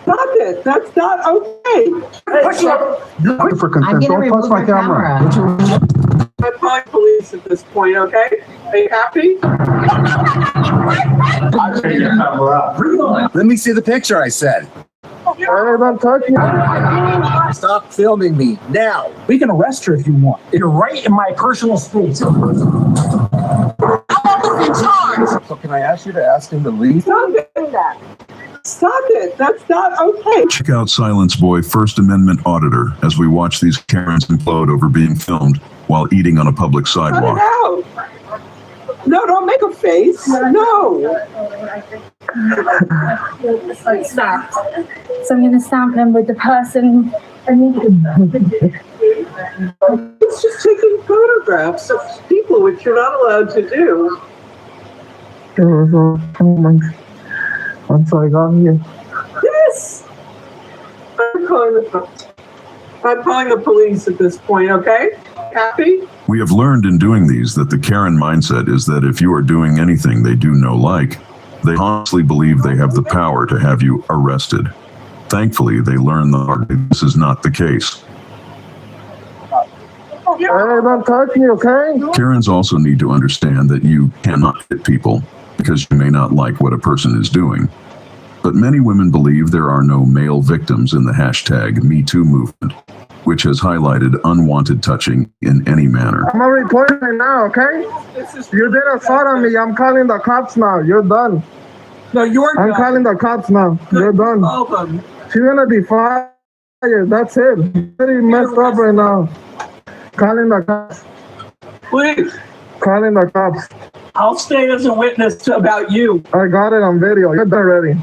Stop it. That's not okay. For consent. Don't touch my camera. I'm calling police at this point, okay? Are you happy? Let me see the picture, I said. Hey, don't touch me. Stop filming me now. We can arrest her if you want. You're right in my personal space. I'm in charge. So can I ask you to ask him to leave? Stop doing that. Stop it. That's not okay. Check out Silence Boy First Amendment Auditor as we watch these Karens implode over being filmed while eating on a public sidewalk. No. No, don't make a face. No. Stop. So I'm going to stamp him with the person. It's just taking photographs of people, which you're not allowed to do. Once I got here. Yes. I'm calling the police at this point, okay? Happy? We have learned in doing these that the Karen mindset is that if you are doing anything they do no like, they honestly believe they have the power to have you arrested. Thankfully, they learn the hard way this is not the case. Hey, don't touch me, okay? Karens also need to understand that you cannot hit people because you may not like what a person is doing. But many women believe there are no male victims in the hashtag #MeToo movement, which has highlighted unwanted touching in any manner. I'm already reporting right now, okay? You did assault on me. I'm calling the cops now. You're done. No, you're I'm calling the cops now. You're done. Call them. She's gonna be fired. That's it. Pretty messed up right now. Calling the cops. Please. Calling the cops. I'll stay as a witness about you. I got it on video. You're done already.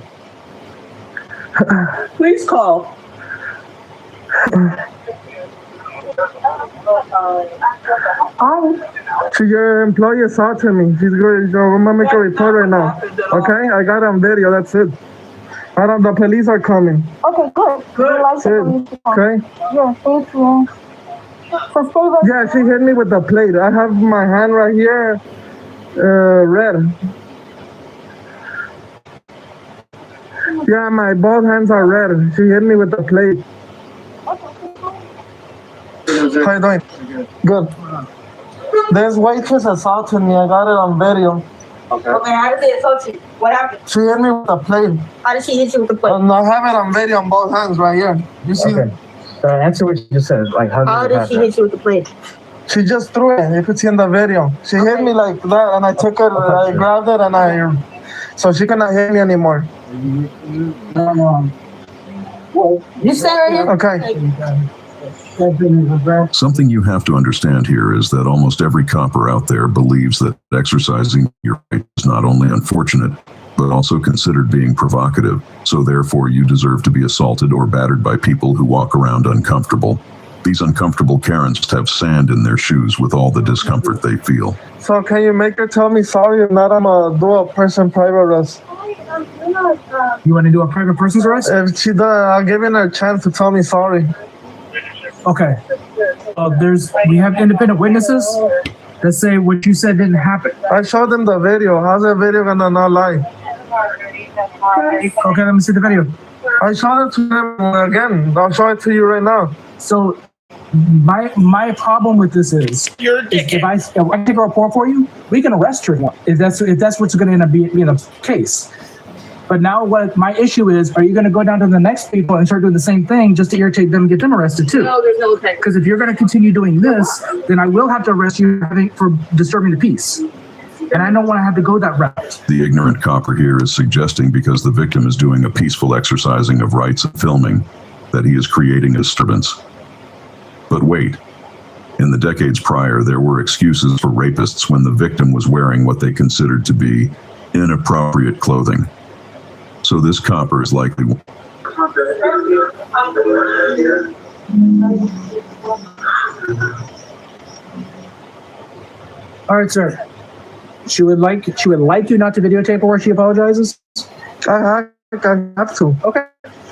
Please call. Your employee assaulted me. She's going to make a report right now. Okay? I got it on video. That's it. The police are coming. Okay, good. That's it. Okay? Yeah, thank you. So stay right Yeah, she hit me with the plate. I have my hand right here, red. Yeah, my both hands are red. She hit me with the plate. How you doing? Good. This waitress assaulted me. I got it on video. Okay, how did they assault you? What happened? She hit me with the plate. How did she hit you with the plate? I have it on video on both hands right here. You see? Okay. Answer what you just said. Like, how Did she hit you with the plate? She just threw it. You could see in the video. She hit me like that, and I took it. I grabbed it, and so she cannot hit me anymore. You stay right here. Okay. Something you have to understand here is that almost every copper out there believes that exercising your right is not only unfortunate, but also considered being provocative. So therefore, you deserve to be assaulted or battered by people who walk around uncomfortable. These uncomfortable Karens have sand in their shoes with all the discomfort they feel. So can you make her tell me sorry? If not, I'm gonna do a person private arrest. You want to do a private person's arrest? If she does, I'll give her a chance to tell me sorry. Okay. We have independent witnesses that say what you said didn't happen. I showed them the video. How's the video gonna not lie? Okay, let me see the video. I showed it to them again. I'll show it to you right now. So my problem with this is if I take a report for you, we can arrest you if that's what's going to end up being the case. But now what my issue is, are you going to go down to the next people and start doing the same thing just to irritate them and get them arrested too? No, there's no thing. Because if you're going to continue doing this, then I will have to arrest you for disturbing the peace. And I don't want to have to go that route. The ignorant copper here is suggesting because the victim is doing a peaceful exercising of rights and filming, that he is creating a disturbance. But wait, in the decades prior, there were excuses for rapists when the victim was wearing what they considered to be inappropriate clothing. So this copper is likely... All right, sir. She would like you not to videotape her where she apologizes? I have to. Okay.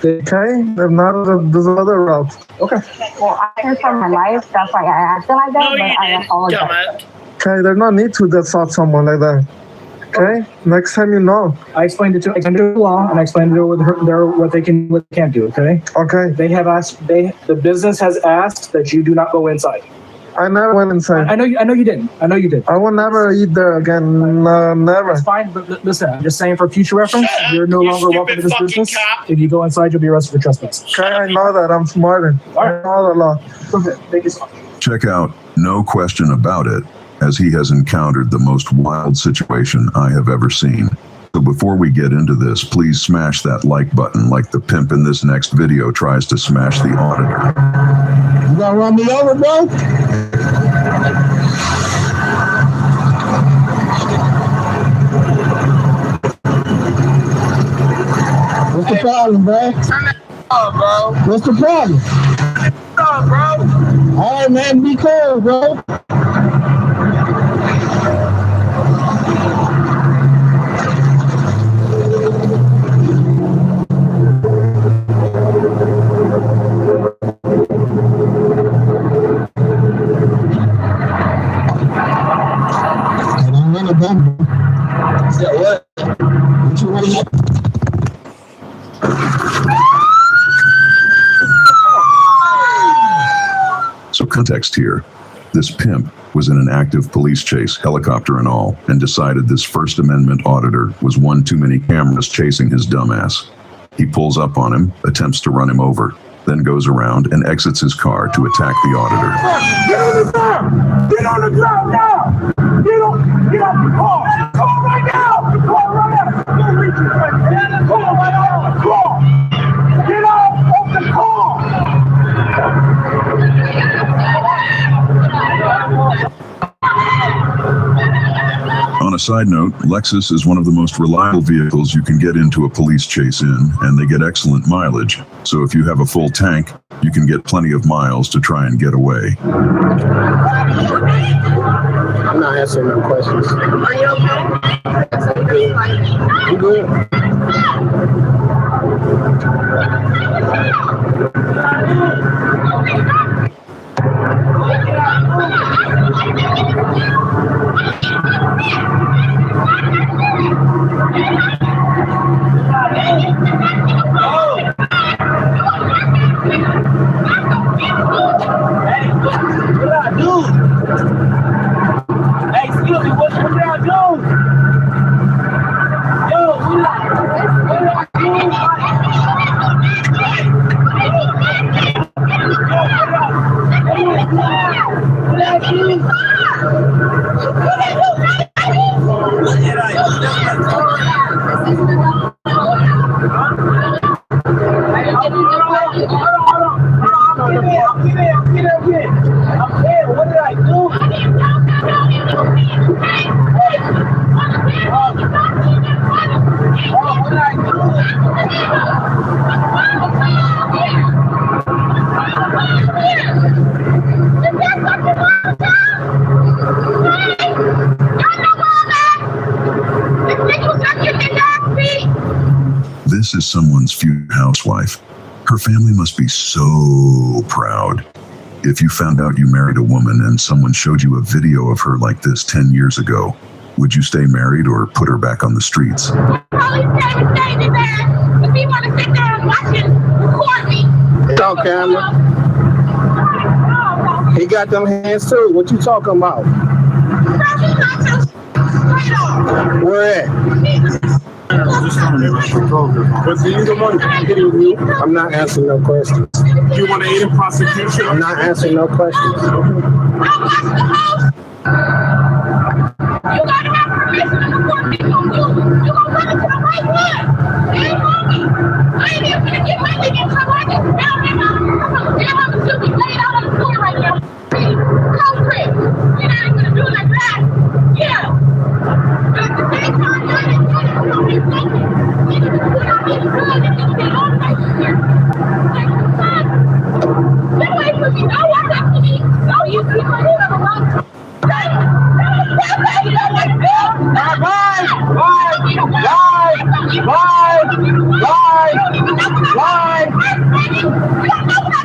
Okay? If not, there's another route. Okay. Well, I fear for my life. That's why I acted like that, but I apologize. Okay, there's no need to assault someone like that. Okay? Next time you know. I explained it to the law, and I explained to her what they can't do, okay? Okay. They have asked, the business has asked that you do not go inside. I never went inside. I know you didn't. I know you did. I will never eat there again. Never. That's fine, but listen, I'm just saying for future reference, you're no longer welcome to this business. If you go inside, you'll be arrested for trespass. Okay, I know that. I'm smarter. All right. I know the law. Okay, thank you so much. Check out No Question About It, as he has encountered the most wild situation I have ever seen. So before we get into this, please smash that like button like the pimp in this next video tries to smash the auditor. You gonna run me over, bro? What's the problem, bro? What's the problem? All right, man, be cool, bro. What? What you want to So context here. This pimp was in an active police chase, helicopter and all, and decided this First Amendment auditor was one too many cameras chasing his dumbass. He pulls up on him, attempts to run him over, then goes around and exits his car to attack the auditor. Get on the ground! Get on the ground now! Get off the car! Call right now! Call right now! Don't reach your friend! Call right off the car! Get off the car! On a side note, Lexus is one of the most reliable vehicles you can get into a police chase in, and they get excellent mileage. So if you have a full tank, you can get plenty of miles to try and get away. I'm not answering no questions. Are you okay? You good? Hey, excuse me, what y'all do? Yo, what What did I do? What did I This is someone's future housewife. Her family must be so proud. If you found out you married a woman and someone showed you a video of her like this 10 years ago, would you stay married or put her back on the streets? If he want to sit there and watch it, record me. It's on camera. He got them hands too. What you talking about? Where at? I'm not answering no questions. You want to aid in prosecution? I'm not answering no questions. You gotta have permission to record me. You gonna run into the right one. You ain't on me. I ain't even gonna get my nigga in trouble. I just found him out. Damn, I'm still be laid out on the floor right now. Culprit. You're not even gonna do it like that. Yeah. But at the same time, I didn't do it. You don't need nothing. You need to put out these drugs and just get all right here. Like, son, get away from me. Don't walk up to me. Don't use me for you ever want.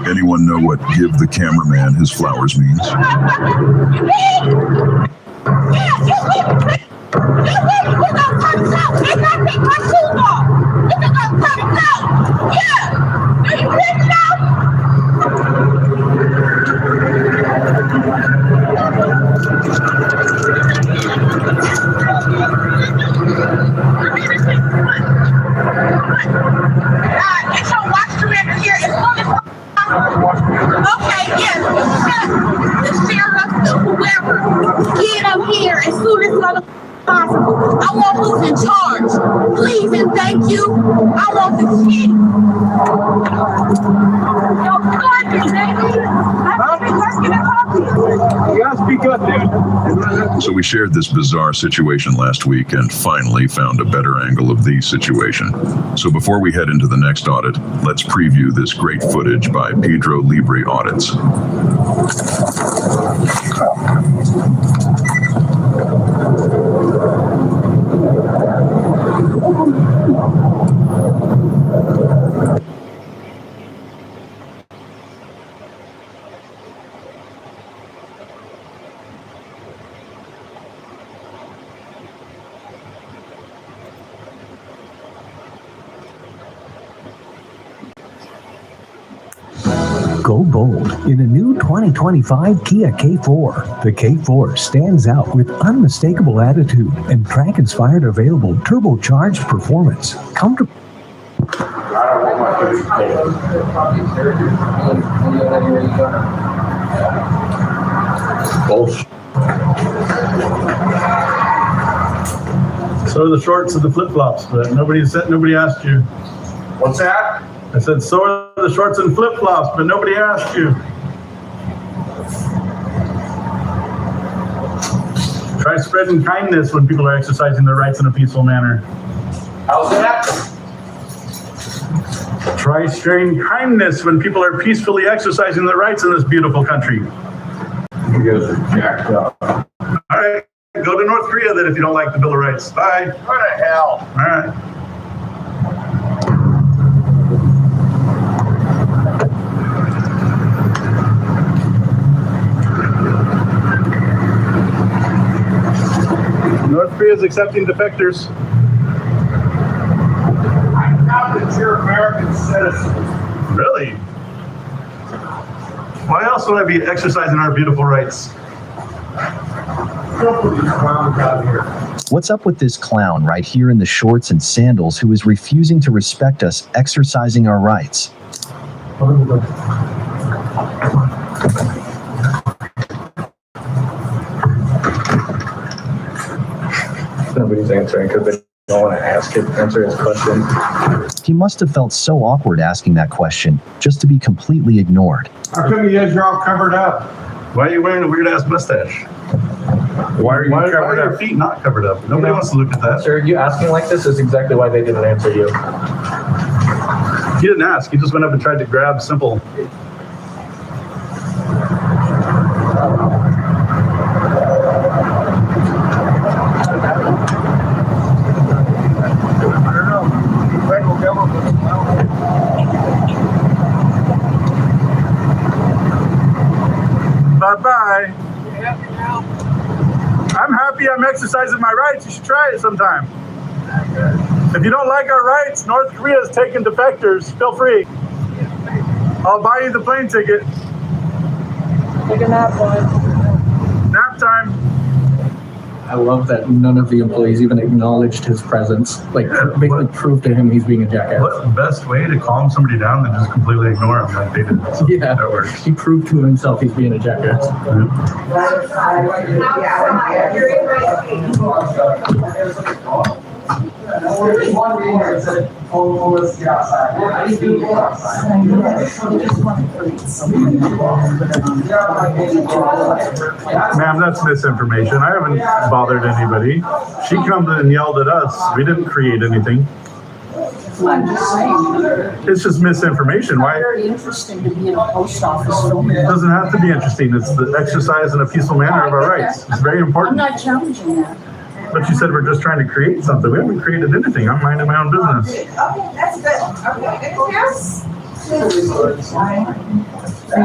Anyone know what give the cameraman his flowers means? Get your watch director here as soon as possible. Okay, yes. The sheriff, whoever, get up here as soon as possible. I want who's in charge. Please and thank you. I want the shit. You gotta speak up, dude. So we shared this bizarre situation last week and finally found a better angle of the situation. So before we head into the next audit, let's preview this great footage by Pedro Libre Audits. Go bold in a new 2025 Kia K4. The K4 stands out with unmistakable attitude and track-inspired available turbocharged performance. Comfortable. So are the shorts and the flip-flops, but nobody asked you. What's that? I said, so are the shorts and flip-flops, but nobody asked you. Try spreading kindness when people are exercising their rights in a peaceful manner. How's that? Try spreading kindness when people are peacefully exercising their rights in this beautiful country. You guys are jacked up. All right, go to North Korea then if you don't like the Bill of Rights. Bye. What the hell? All right. North Korea is accepting defectors. I doubt that you're American citizens. Really? Why else would I be exercising our beautiful rights? Don't put these clowns out here. What's up with this clown right here in the shorts and sandals who is refusing to respect us exercising our rights? Nobody's answering because they don't want to answer his question. He must have felt so awkward asking that question, just to be completely ignored. How come you guys are all covered up? Why are you wearing a weird-ass mustache? Why are you Why covered are your up? feet not covered up? Nobody wants to look at that. Sir, you asking like this is exactly why they didn't answer you. He didn't ask. He just went up and tried to grab simple. I'm exercising my rights, you should try it sometime. If you don't like our rights, North Korea is taking defectors. Feel free. I'll buy you the plane ticket. Take a nap, boy. Nap time. I love that none of the employees even acknowledged his presence. Like, basically proved to him he's being a jackass. What's the best way to calm somebody down than just completely ignore them like they did? So Yeah, that works. he proved to himself he's being a jackass. Ma'am, that's misinformation. I haven't bothered anybody. She comes and yelled at us. We didn't create anything. I'm just saying. It's just misinformation. It's not Why? very interesting to be in a post office filming. It doesn't have to be interesting. It's the exercise in a peaceful manner of our rights. It's very I'm important. not challenging that. But you said we're just trying to create something. We haven't created anything. I'm minding my own business. Okay, that's good. Okay, yes. Free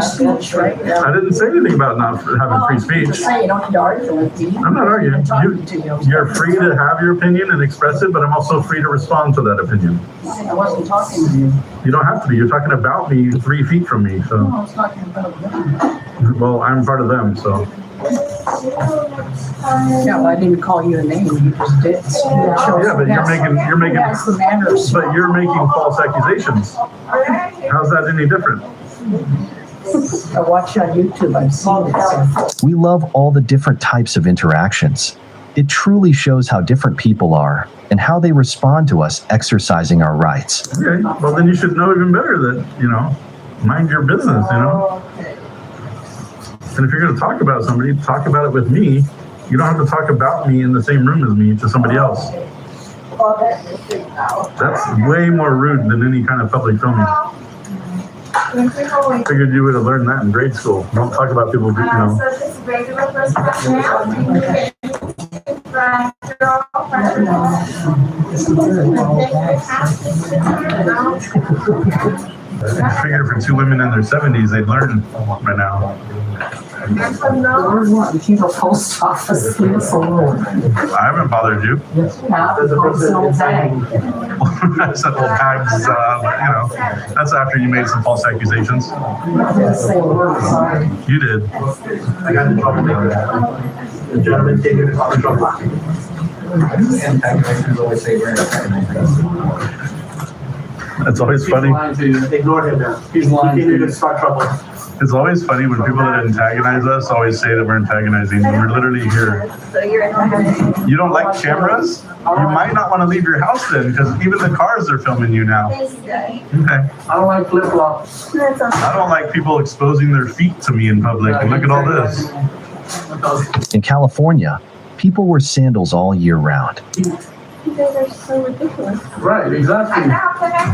speech, right? I didn't say anything about not having free speech. Say you don't need to argue with me. I'm not arguing. Talking to you. You're free to have your opinion and express it, but I'm also free to respond to that opinion. I wasn't talking to you. You don't have to be. You're talking about me 3 feet from me. No, I So, was talking about them. well, I'm part of them. So, Yeah, well, I didn't call you a name. You just did. yeah, but you're making Who has the manners? but you're making false accusations. How's that any different? I watch on YouTube. I've seen it. So. We love all the different types of interactions. It truly shows how different people are and how they respond to us exercising our rights. Okay, well then you should know even better that, mind your business, And if you're going to talk about somebody, talk about it with me. You don't have to talk about me in the same room as me to somebody else. That's way more rude than any kind of public filming. Figured you would have learned that in grade school. Don't talk about people, I figured for 2 women in their 70s, they'd learn by now. You keep a post office lease alone. I haven't bothered you. Yes, you have. Personal tag. I said, well, tags, that's after you made some false accusations. Say a word, sorry. You did. I got the troublemaker. The gentleman taking the trouble. Antagonizers always say we're antagonizers. It's always funny. Ignore him now. He's lying. He's going to start trouble. It's always funny when people that antagonize us always say that we're antagonizing. We're literally here. You don't like cameras? You might not want to leave your house then, because even the cars are filming you now. Okay. I don't like flip-flops. I don't like people exposing their feet to me in public. And look at all this. In California, people wear sandals all year round. You guys are so ridiculous. Right, exactly.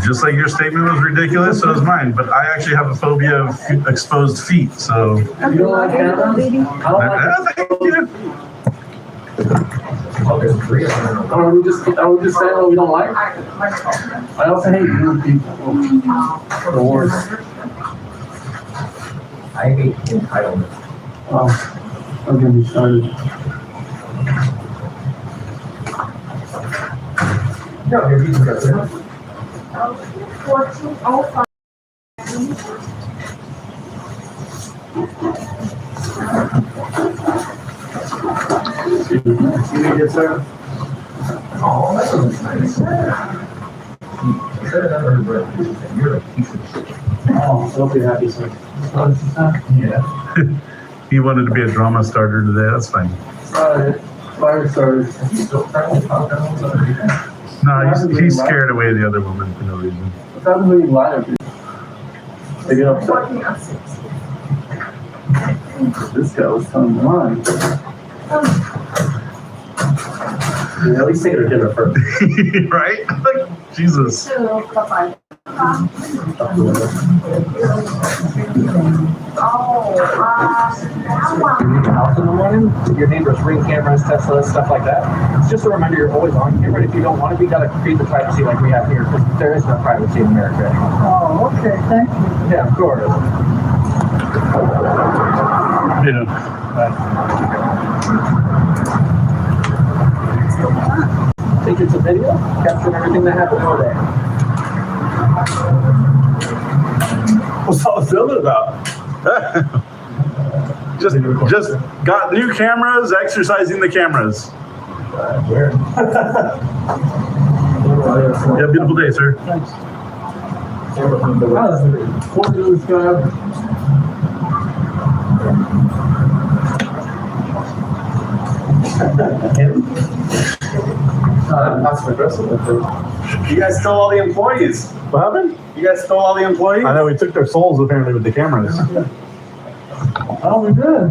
Just like your statement was ridiculous, so is mine. But I actually have a phobia of exposed feet, so. You don't like cameras? I don't like Thank you. Are we just saying what we don't like? I also hate rude people. The worst. I hate entitlement. Oh, don't get me started. No, you're using that. 1405. You need it, sir? Oh, that was nice. You're a piece of shit. Oh, I'll be happy, sir. Yeah. He wanted to be a drama starter today. That's fine. Fire starters. No, he's scared away the other woman for no reason. What happens when you lie to people? They get upset. This guy was telling me lying. At least take her to dinner first. Right? Like, Jesus. Out in the morning, your neighbors ring cameras, Teslas, stuff like that. It's just a reminder you're always on camera. If you don't want to be, you gotta create the privacy like we have here, because there is no privacy in America anymore. Oh, okay, thank you. Yeah, of course. Yeah. Take it to video, capturing everything that happened all day. What's all the filming about? just got new cameras, exercising the cameras. Weird. Yeah, beautiful day, sir. Thanks. That's aggressive. You guys stole all the employees. What happened? You guys stole all the employees? I know, we took their souls apparently with the cameras. Oh, we did.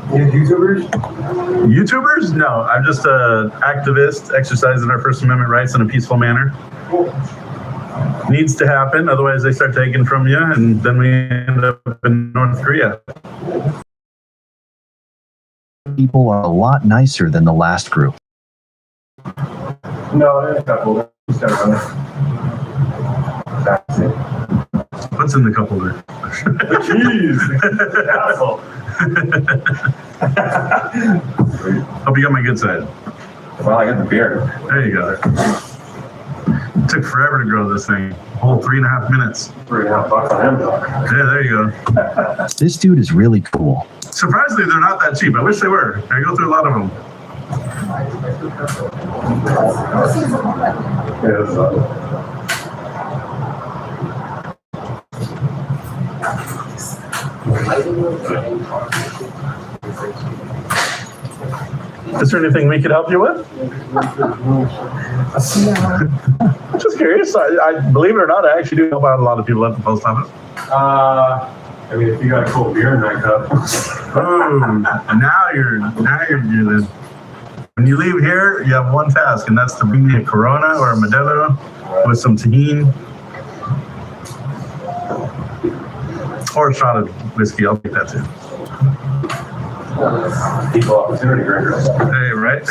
YouTubers? YouTubers? No, I'm just an activist exercising our First Amendment rights in a peaceful manner. Cool. Needs to happen, otherwise they start taking from you, and then we end up in North Korea. People are a lot nicer than the last group. No, it's not cool. That's it. What's in the cup holder? The keys. Asshole. Hope you got my good side. Well, I got the beer. There you go. It took forever to grow this thing. A whole 3.5 minutes. $3.5 on Amazon. Yeah, there you go. This dude is really cool. Surprisingly, they're not that cheap. I wish they were. I go through a lot of them. Is there anything we could help you with? Just curious. I believe it or not, I actually do help out a lot of people at the post office. I mean, if you got a cold beer in that cup. Oh, now you're doing. When you leave here, you have one task, and that's to bring me a Corona or a Modelo with some tahini or a shot of whiskey. I'll take that too. Equal opportunity, Gregor. Hey, right?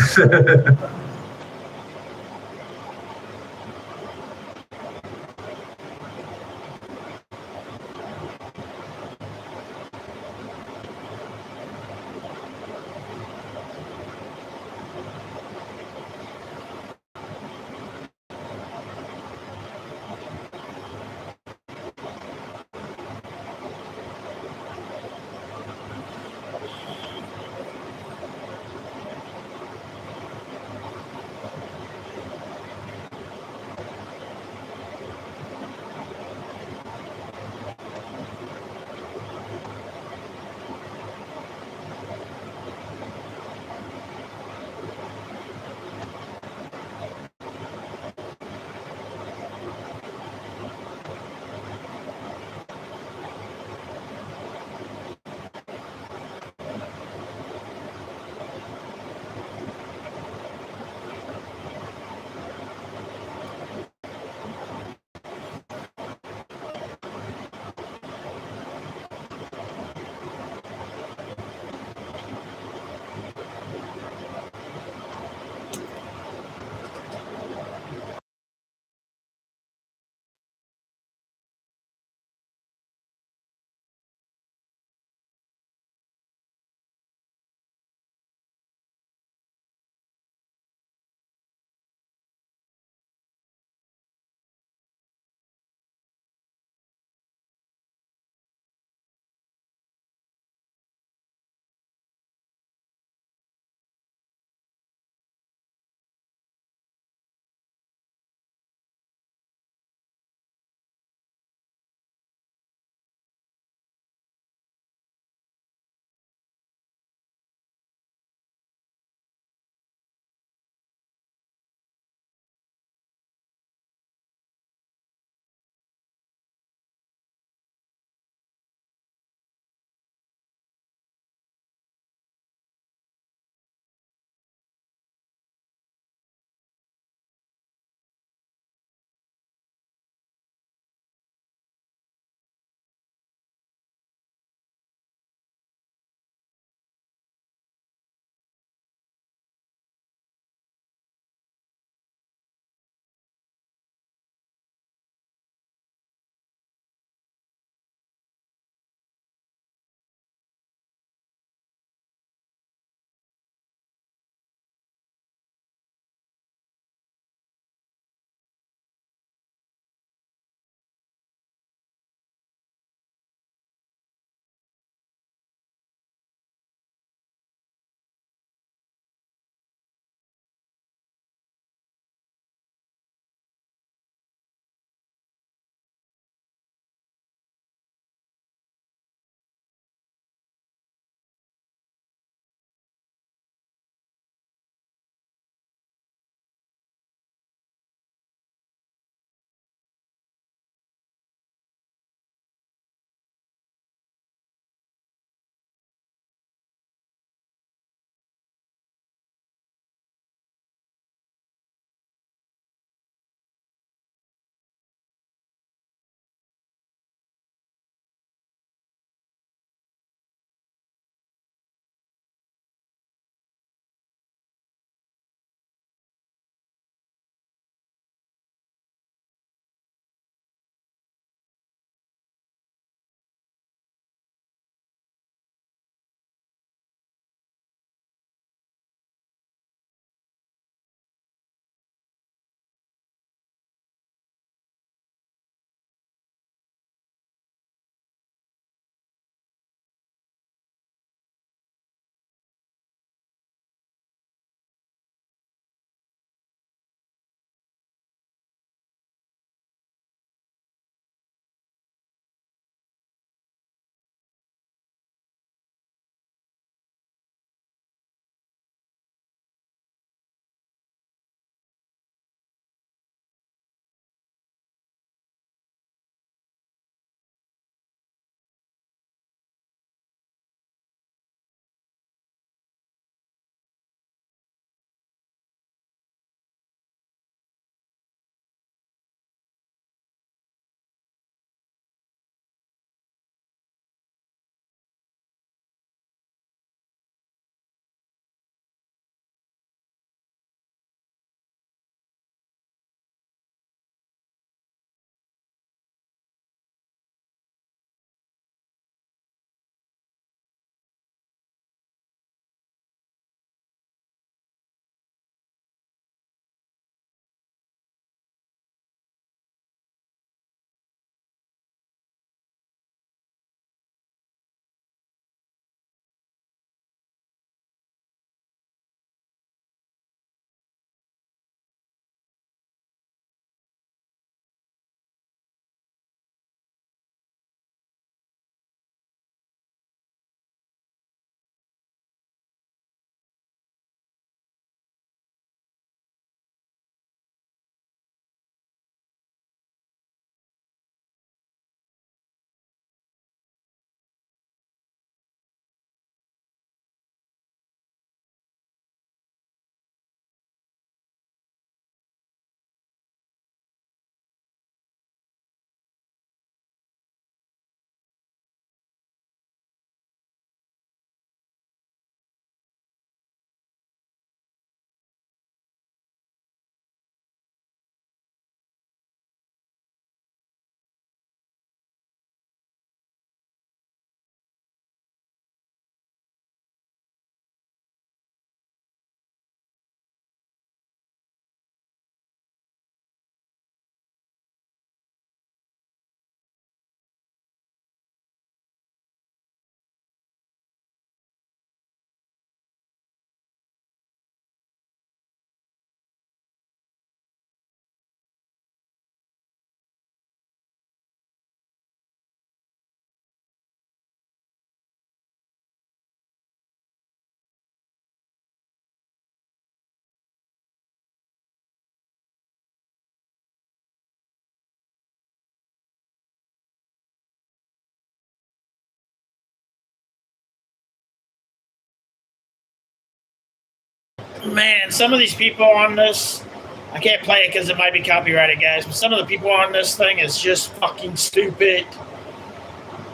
Man, some of these people on this, I can't play it because it might be copyrighted, guys, but some of the people on this thing is just fucking stupid.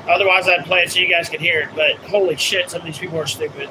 Otherwise, I'd play it so you guys could hear it, but holy shit, some of these people are stupid.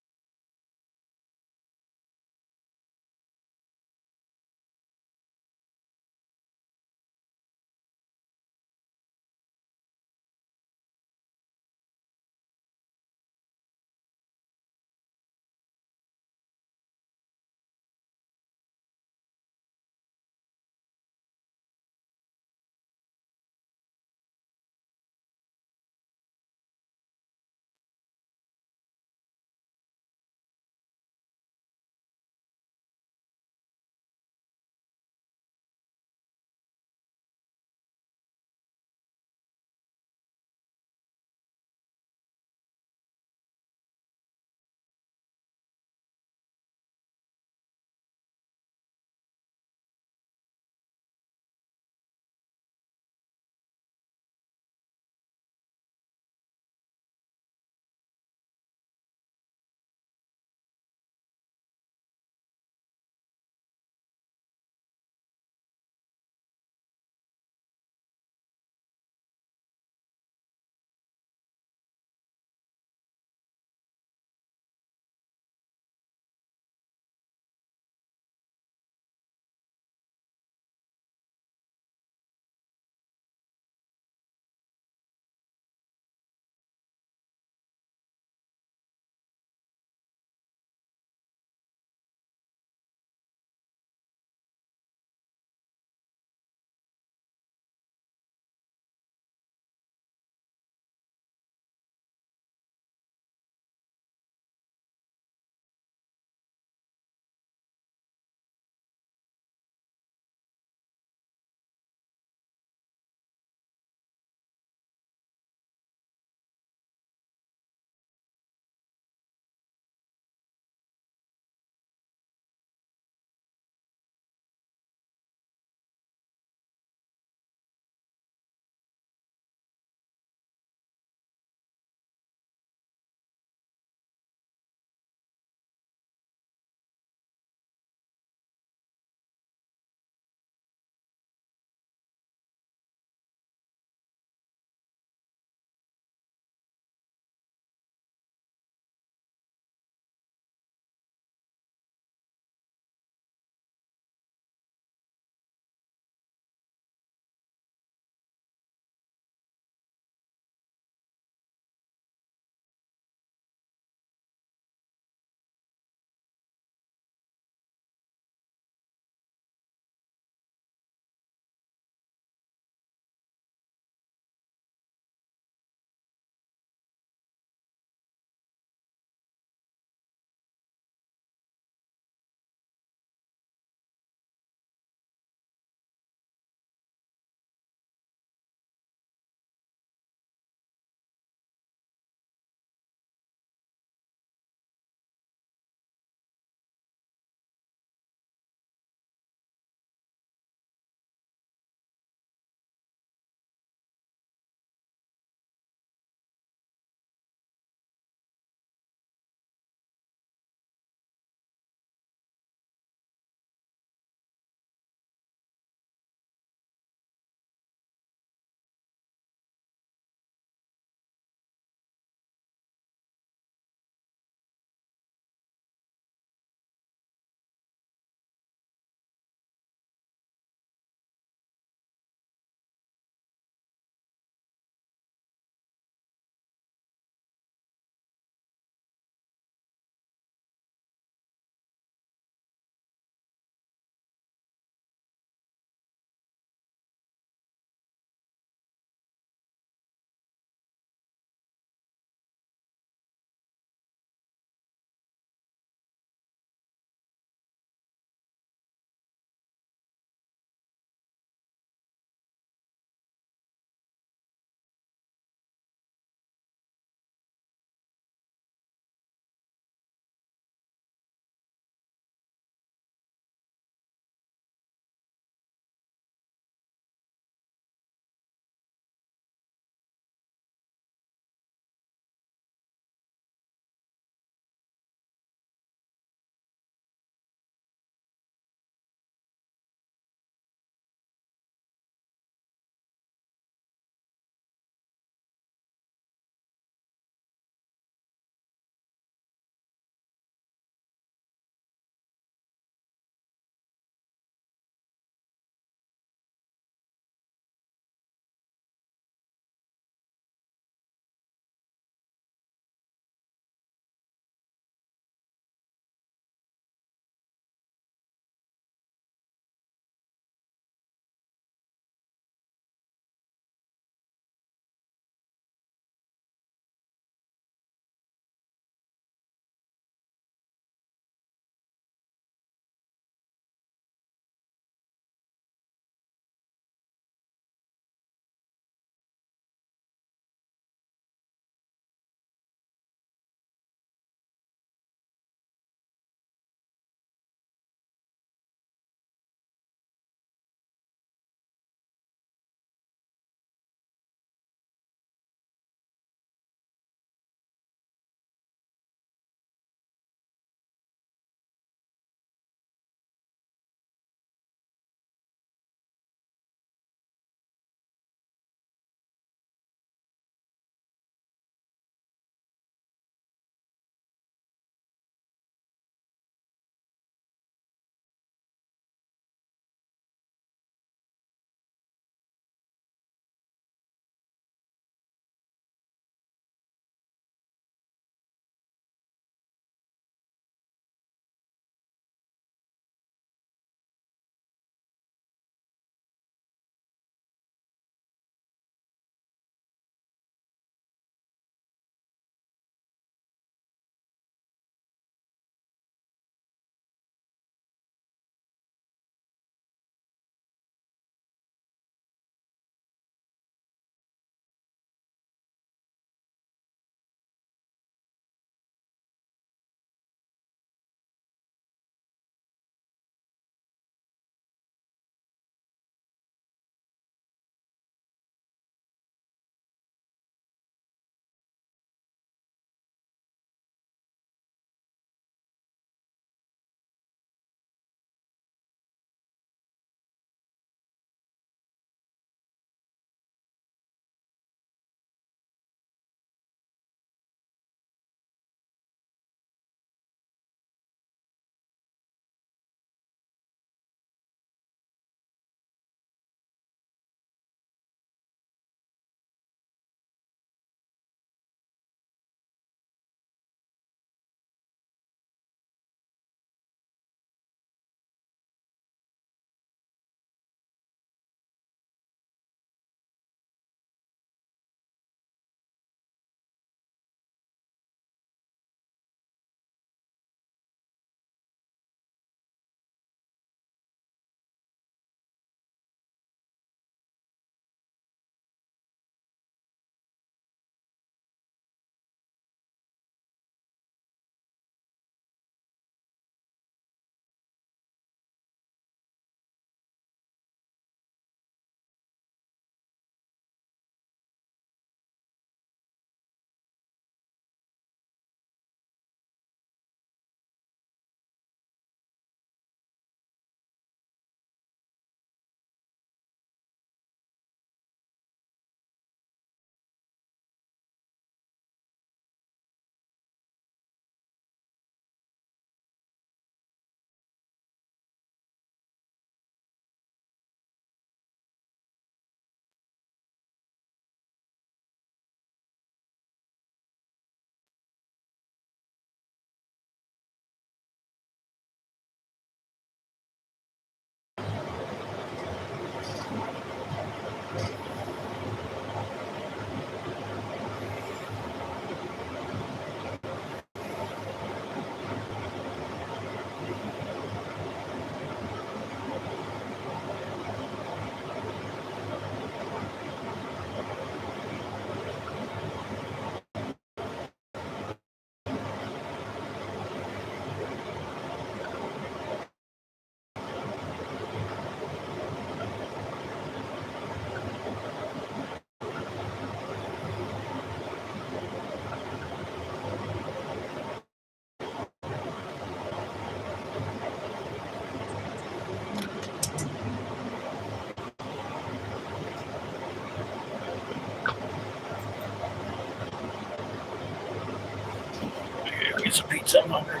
pizza. I'm hungry.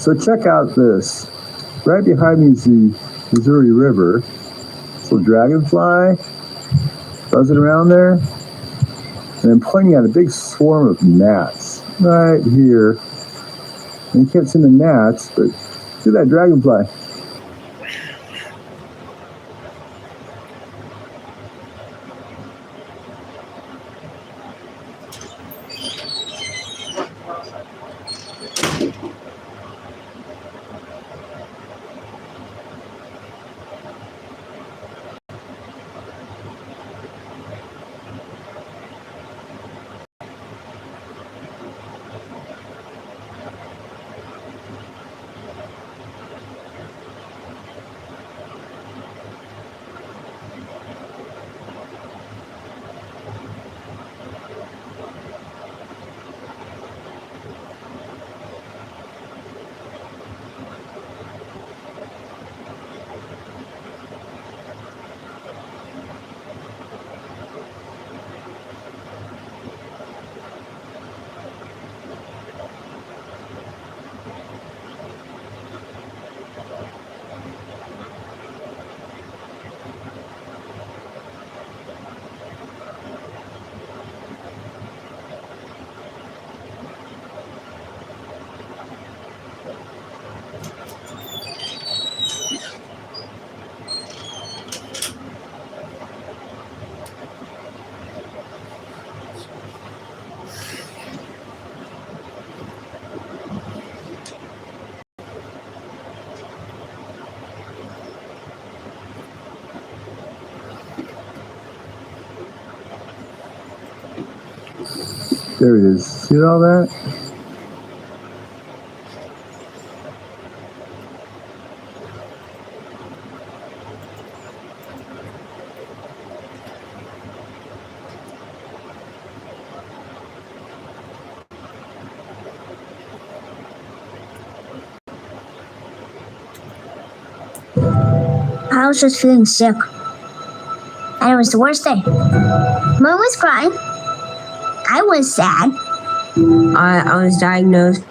So check out this. Right behind me is the Missouri River. This little dragonfly buzzing around there. And I'm pointing at a big swarm of gnats right here. And you can't see the gnats, but see that dragonfly. There it is. See all that? I was just feeling sick. And it was the worst day. Mom was crying. I was sad. I was diagnosed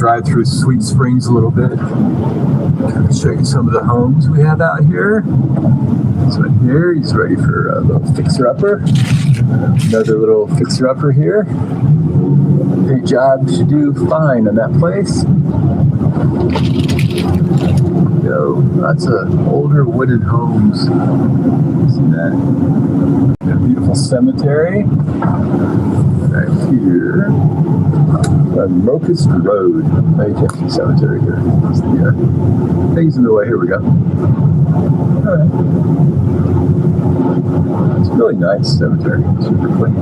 drive through Sweet Springs a little bit. Show you some of the homes we have out here. This one here, he's ready for a little fixer-upper. Another little fixer-upper here. Great job to do fine on that place. Lots of older wooded homes. See that? Got a beautiful cemetery right here on Locust Road. Now you can't see cemetery here. It's the things in the way. Here we go. All right. It's a really nice cemetery. Super clean.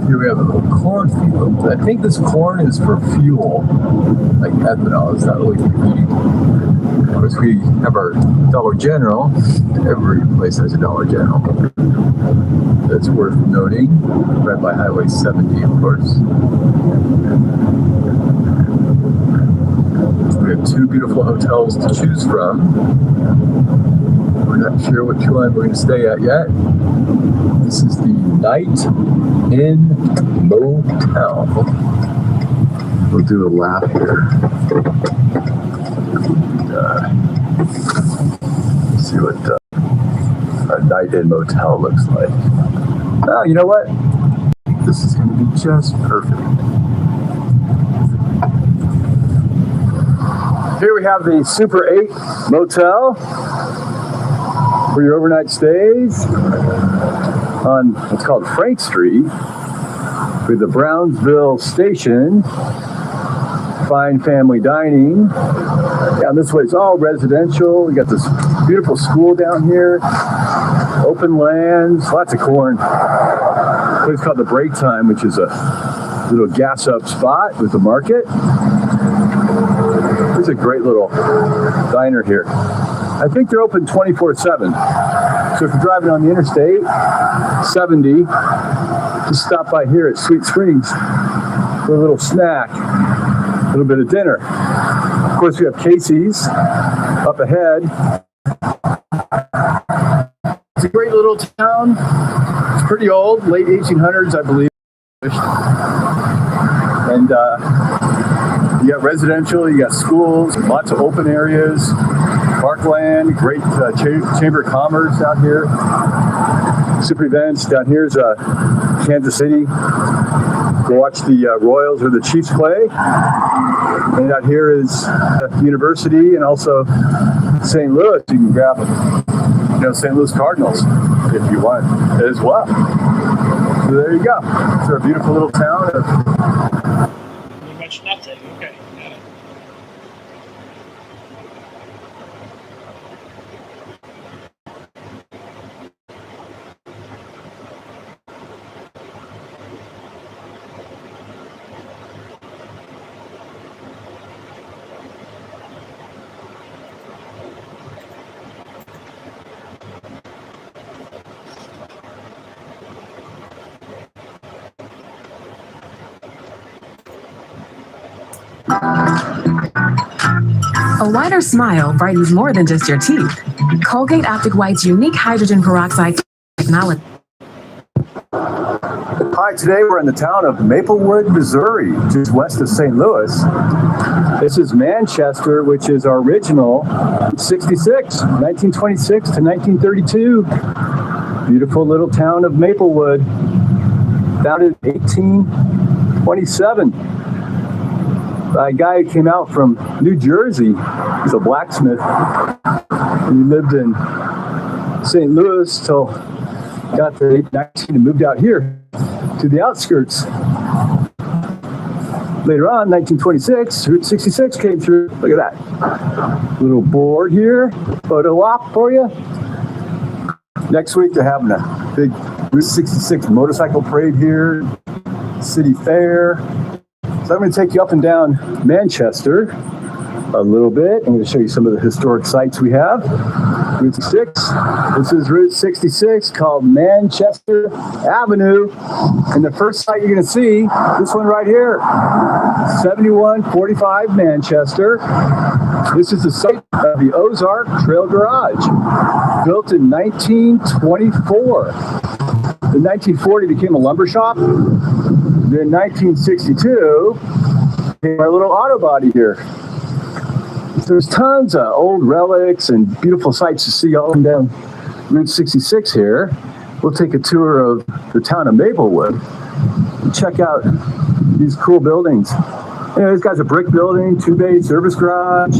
Here we have a little cornfield. I think this corn is for fuel, like ethanol. It's not really for eating. Of course, we have our Dollar General. Every place has a Dollar General. That's worth noting. Right by Highway 70, of course. We have two beautiful hotels to choose from. We're not sure which one we're going to stay at yet. This is the Night Inn Motel. We'll do a lap here. See what a Night Inn Motel looks like. Oh, you know what? This is going to be just perfect. Here we have the Super 8 Motel for your overnight stays on what's called Frank Street with the Brownsville Station. Fine family dining. Down this way it's all residential. We got this beautiful school down here. Open lands, lots of corn. A place called the Break Time, which is a little gas up spot with the market. There's a great little diner here. I think they're open 24/7. So if you're driving on the Interstate 70, just stop by here at Sweet Springs for a little snack, a little bit of dinner. Of course, we have Casey's up ahead. It's a great little town. It's pretty old, late 1800s, I believe. And you got residential, you got schools, lots of open areas, parkland, great Chamber of Commerce out here. Super events. Down here's Kansas City. Go watch the Royals or the Chiefs play. And out here is University and also St. Louis. You can grab St. Louis Cardinals if you want as well. So there you go. It's our beautiful little town of pretty much nothing. Okay, got it. A wider smile brightens more than just your teeth. Colgate Optic White's unique hydrogen peroxide technology. Hi, today we're in the town of Maplewood, Missouri, just west of St. Louis. This is Manchester, which is our original 1926 to 1932. Beautiful little town of Maplewood, founded in 1827. A guy who came out from New Jersey. He's a blacksmith. And he lived in St. Louis till got to 19 and moved out here to the outskirts. Later on, 1926, Route 66 came through. Look at that. Little board here, photo op for you. Next week, they're having a big Route 66 motorcycle parade here, City Fair. So I'm going to take you up and down Manchester a little bit. I'm going to show you some of the historic sites we have. Route 66. This is Route 66 called Manchester Avenue. And the first site you're going to see, this one right here, 7145 Manchester. This is the site of the Ozark Trail Garage, built in 1924. In 1940, it became a lumber shop. Then 1962, came our little auto body here. There's tons of old relics and beautiful sights to see all down Route 66 here. We'll take a tour of the town of Maplewood and check out these cool buildings. This guy's a brick building, 2-bay service garage,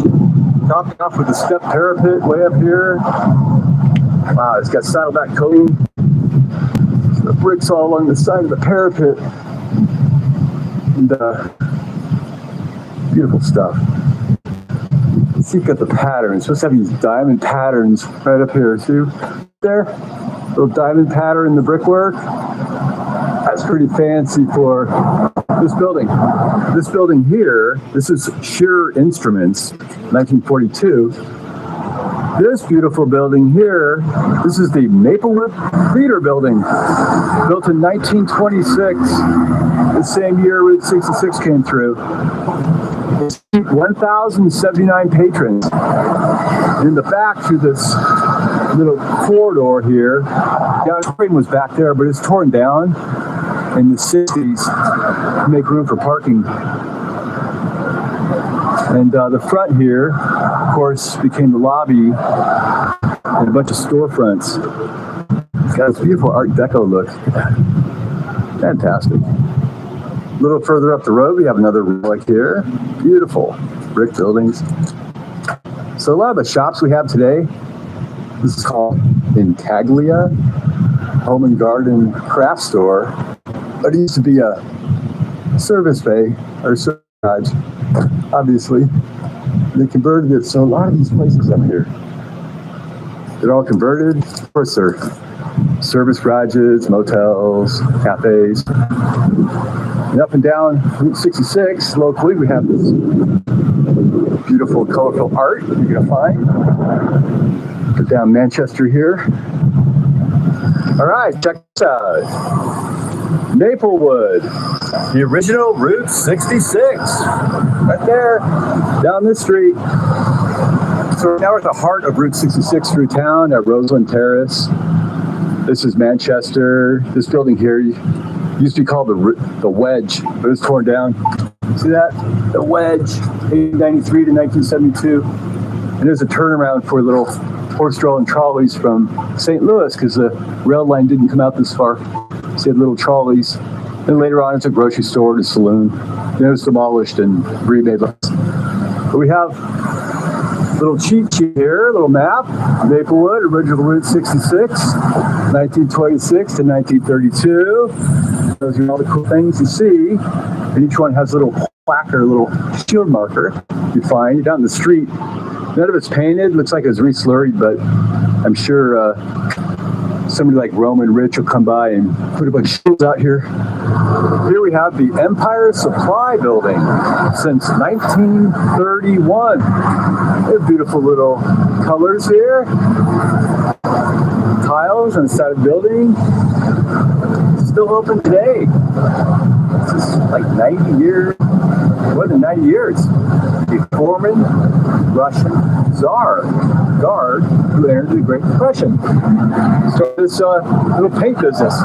topped off with a step parapet way up here. Wow, it's got saddleback coating. So the bricks all along the side of the parapet. And beautiful stuff. Let's see, got the patterns. It's supposed to have these diamond patterns right up here. See there? Little diamond pattern in the brickwork. That's pretty fancy for this building. This building here, this is Shearer Instruments, 1942. This beautiful building here, this is the Maplewood Theater Building, built in 1926, the same year Route 66 came through. 1,079 patrons. In the back through this little corridor here, the auditorium was back there, but it's torn down in the 60s to make room for parking. And the front here, of course, became the lobby and a bunch of storefronts. It's got this beautiful Art Deco look. Fantastic. A little further up the road, we have another relic here. Beautiful brick buildings. So a lot of the shops we have today, this is called Intaglia Home and Garden Craft Store. But it used to be a service bay or service garage, obviously. They converted it, so a lot of these places up here, they're all converted. Of course, they're service garages, motels, cafes. And up and down Route 66, locally, we have this beautiful, colorful art you're going to find. Put down Manchester here. All right, check this out. Maplewood, the original Route 66. Right there, down this street. So now we're at the heart of Route 66 through town at Roseland Terrace. This is Manchester. This building here used to be called the Wedge, but it's torn down. See that? The Wedge, 1893 to 1972. And there's a turnaround for little horse-drawn trolleys from St. Louis because the rail line didn't come out this far. So you had little trolleys. And later on, it's a grocery store and a saloon. And it was demolished and remade. But we have a little cheat sheet here, a little map. Maplewood, original Route 66, 1926 to 1932. Those are all the cool things you see. And each one has a little plaque or a little shield marker you find down the street. None of it's painted. Looks like it's re-slurried, but I'm sure somebody like Roman Rich will come by and put a bunch of shields out here. Here we have the Empire Supply Building since 1931. They have beautiful little colors here. Tiles on the side of the building. It's still open today. This is like 90 years, more than 90 years. The former Russian Tsar guard who entered the Great Depression. Started this little paint business.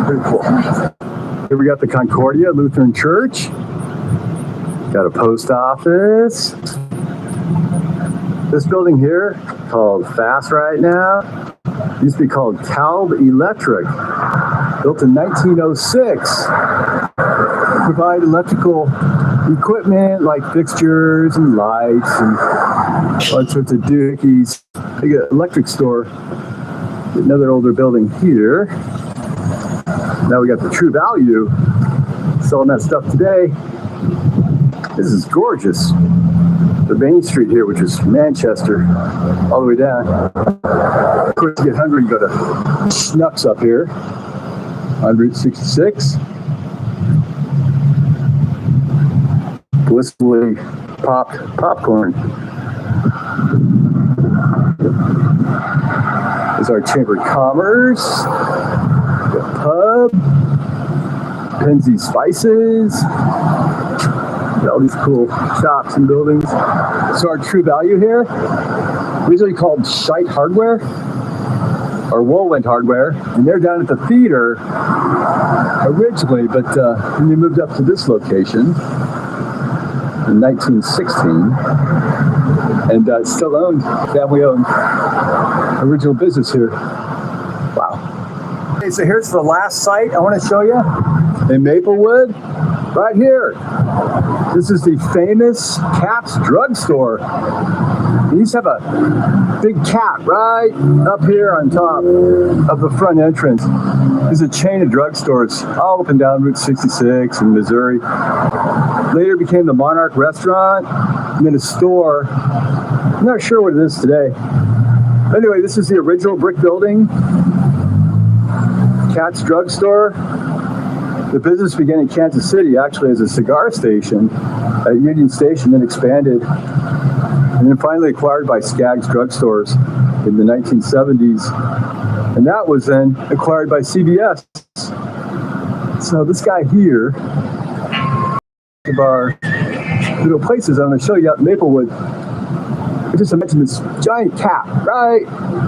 Pretty cool. Here we got the Concordia Lutheran Church. Got a post office. This building here, called Fast right now, used to be called Calb Electric. Built in 1906. Provide electrical equipment like fixtures and lights and all sorts of doohickeys. They got an electric store. Another older building here. Now we got the True Value selling that stuff today. This is gorgeous. The main street here, which is Manchester, all the way down. Of course, you get hungry, you go to Schnucks up here on Route 66. Blissfully popped popcorn. There's our Chamber of Commerce. The pub. Penzi Spices. All these cool shops and buildings. So our True Value here, originally called Shite Hardware. or Woolwind Hardware, and they're down at the theater originally, but then they moved up to this location in 1916, and it's still owned, family-owned, original business here. Wow. Okay, so here's the last site I want to show you in Maplewood, right here. This is the famous Cat's drugstore. They used to have a big cat right up here on top of the front entrance. There's a chain of drugstores all up and down Route 66 in Missouri. Later became the Monarch Restaurant, and then a store. I'm not sure what it is today. Anyway, this is the original brick building, Cat's drugstore. The business began in Kansas City, actually, as a cigar station at Union Station, then expanded, and then finally acquired by Skaggs Drugstores in the 1970s. And that was then acquired by CVS. So this guy here, of our little places I'm going to show you out in Maplewood, I just mentioned this giant cat right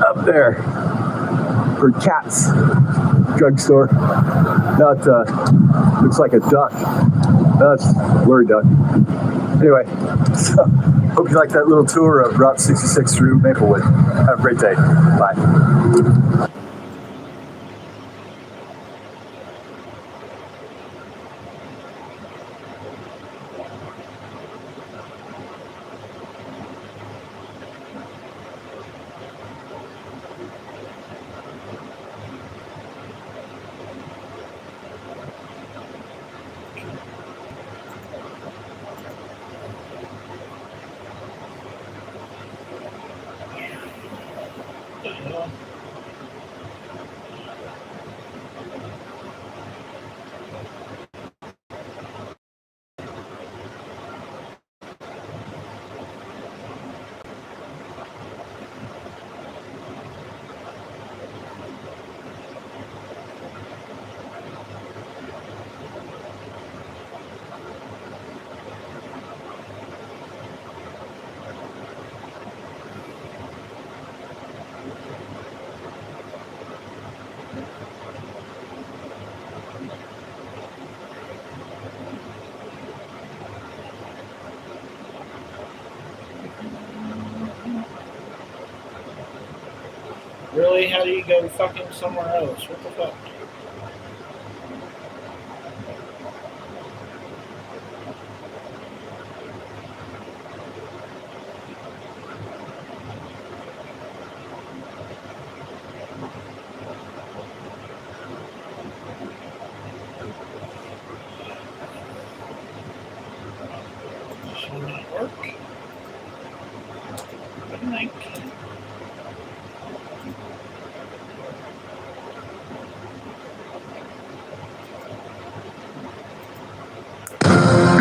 up there for Cat's drugstore. Now it looks like a duck. That's a blurry duck. Anyway, so hope you like that little tour of Route 66 through Maplewood. Have a great day. Bye. Really? How do you go fucking somewhere else? What the fuck? This will not work. Good night.